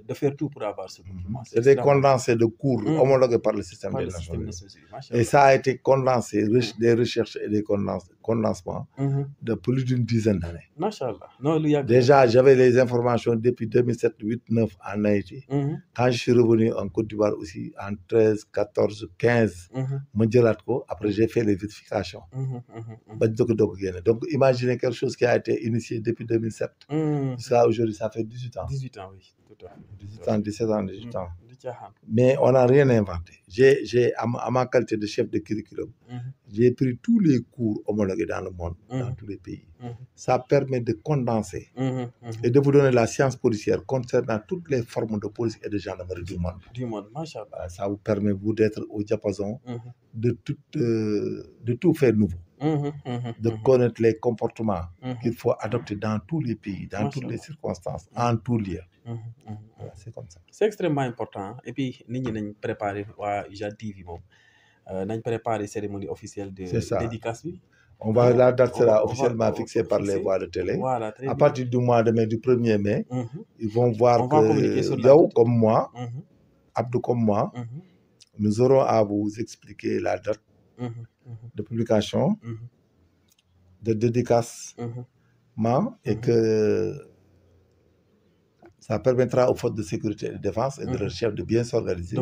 de faire tout pour avoir ce document. C'est des condensés de cours homologués par le système des Nations Unies. Et ça a été condensé, des recherches et des condensements de plus d'une dizaine d'années. Machallah. Déjà, j'avais les informations depuis 2007, 8, 9 en Haïti. Quand je suis revenu en Côte d'Ivoire aussi, en 13, 14, 15, après j'ai fait les vérifications. Donc imaginez quelque chose qui a été initié depuis 2007. Jusqu'à aujourd'hui, ça fait 18 ans. 18 ans, oui. 18 ans, 17 ans, 18 ans. Mais on n'a rien inventé. À ma qualité de chef de curriculum, j'ai pris tous les cours homologués dans le monde, dans tous les pays. Ça permet de condenser et de vous donner la science policière concernant toutes les formes de police et de gendarmerie du monde. Ça vous permet, vous, d'être au diapason de tout faire nouveau. De connaître les comportements qu'il faut adopter dans tous les pays, dans toutes les circonstances, en tout lieu. Voilà, c'est comme ça. C'est extrêmement important. Et puis, nous avons préparé IJAD TV, nous avons préparé la cérémonie officielle de dédicace. La date sera officiellement fixée par les voix de télé. Voilà, à partir du mois de mai, du 1er mai, ils vont voir que Yao comme moi, Abdou comme moi, nous aurons à vous expliquer la date de publication, de dédicace, et que ça permettra aux forces de sécurité et de défense et de leurs chefs de bien s'organiser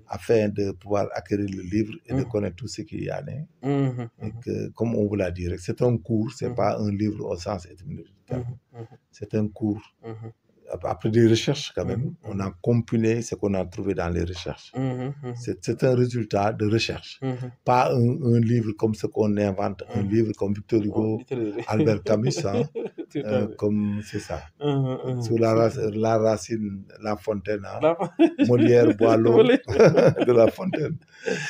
afin de pouvoir acquérir le livre et de connaître tout ce qu'il y en a. Et que, comme on vous l'a dit, c'est un cours, c'est pas un livre au sens étymologique du terme. C'est un cours. Après des recherches, quand même, on a compilé ce qu'on a trouvé dans les recherches. C'est un résultat de recherche. Pas un livre comme ce qu'on invente, un livre comme Victor Hugo, Albert Camus. Tout à fait. comme c'est ça. Mhm. Sous la racine, la fontaine, hein. La- Molière boit l'eau Voilà. de la fontaine.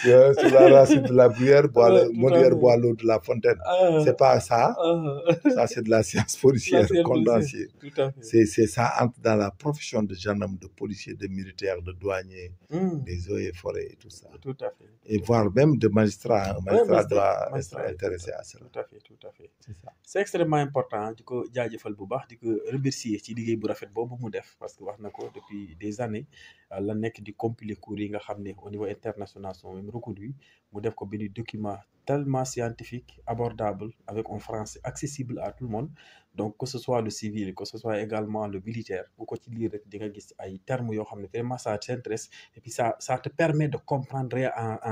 Sous la racine de la bruyère, Ouais, tout à Molière fait. boit l'eau de la fontaine. Ah, C'est pas ça. ah. Ça, c'est de la science La policière science condensée. policière, tout à fait. C'est ça entre dans la profession de gendarme, de policier, de militaire, de douanier, des eaux et forêts et tout ça. Tout à fait. Et voire même de magistrat. Un magistrat doit magistrat, être intéressé à cela. tout à fait, tout à fait. C'est ça. C'est extrêmement important di ko jaajëfal bu baax di ko remercier ci liggéey bu rafet boobu mu def parce que wax na ko depuis des années la nekk di compiler cours yi nga xam ne au niveau international sont même reconnus mu def ko benn document tellement scientifique abordable avec un français accessible à tout le monde donc que ce soit le civil que ce soit également le militaire bu ko ci lire rek di nga gis ay termes yoo xam ne vraiment ça t'intéresse et puis ça te permet de comprendre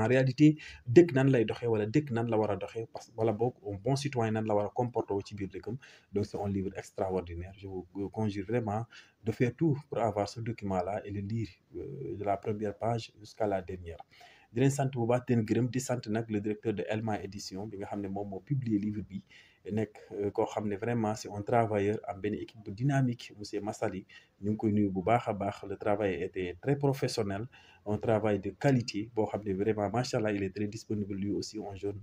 en réalité dëkk nan lay doxee wala dëkk nan la war a doxee parce que wala boog un bon citoyen nan la war a comporter wu ci biir dëkkam donc c'est un livre extraordinaire je vous conjure vraiment de faire tout pour avoir ce document là et le lire de la première page jusqu'à la dernière di leen sant bu baax di leen gërëm di sant nag le directeur de Elma édition bi nga xam ne moom moo publier livre bi nekk koo xam ne vraiment c'est un travailleur am benn équipe bu dynamique monsieur Massali ñu ngi koy nuyu bu baax a baax le travail était très professionnel un travail de qualité boo xam ne vraiment macha allah il est très disponible lui aussi un jeune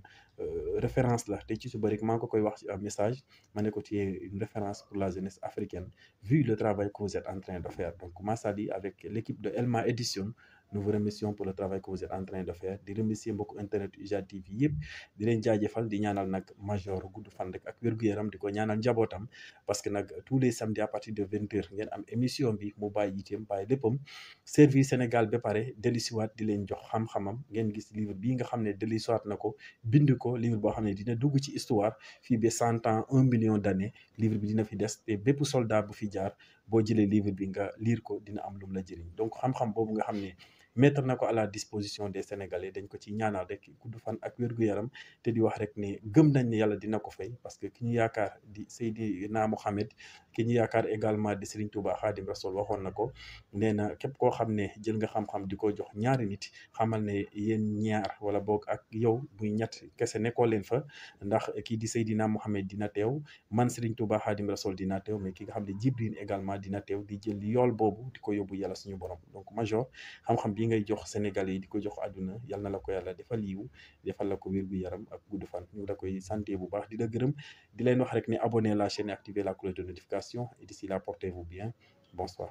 référence la te ci suba rek maa ngi ko koy wax ci un message ma ne ko tu es une référence pour la jeunesse africaine vu le travail que vous êtes en train de faire donc Massali avec l'équipe de Elma édition nous vous remercions pour le travail que vous êtes en train de faire di remercier mbokku internet UJAD TV yëpp di leen jaajëfal di ñaanal nag major gudd fan rek ak wér-gu-yaram di ko ñaanal njabootam parce que nag tous les samedis à partir de 20h ngeen am émission bi mu bàyyi yiteem bàyyi léppam servir Sénégal ba pare dellusiwaat di leen jox xam-xamam ngeen gis livre bii nga xam ne dellusiwaat na ko bind ko livre boo xam ne dina dugg ci histoire fii ba 100 ans 1 million d'années livre bi dina fi des te bépp soldat bu fi jaar boo jëlee livre bi nga lire ko dina am lu mu la jëriñ donc xam-xam boobu nga xam ne mettre na ko à la disposition des Sénégalais dañ ko ci ñaanal rek gudd fan ak wér-gu-yaram te di wax rek ne gëm nañ ne yàlla dina ko fay parce que ki ñu yaakaar di Seydina Mohamed ki ñu yaakaar également di Serigne Touba Khadim Rassoul waxoon na ko nee na képp koo xam ne jël nga xam-xam di ko jox ñaari nit xamal ne yéen ñaar wala boog ak yow muy ñett kese nekkoo leen fa ndax kii di Seydina Mohamed dina teew man Serigne Touba Khadim Rassoul dina teew mais ki nga xam ne Jibril également dina teew di jël yool boobu di ko yóbbu yàlla suñu borom donc major xam-xam bi ngay jox Sénégalais yi di ko jox àdduna yal na la ko yàlla defal yiw defal la ko wér gu yaram ak gudd fan ñu la koy santé bu baax di la gërëm di leen wax rek ne abonner la chaîne et activer la cloche de notification et d'ici là portez-vous bien bonsoir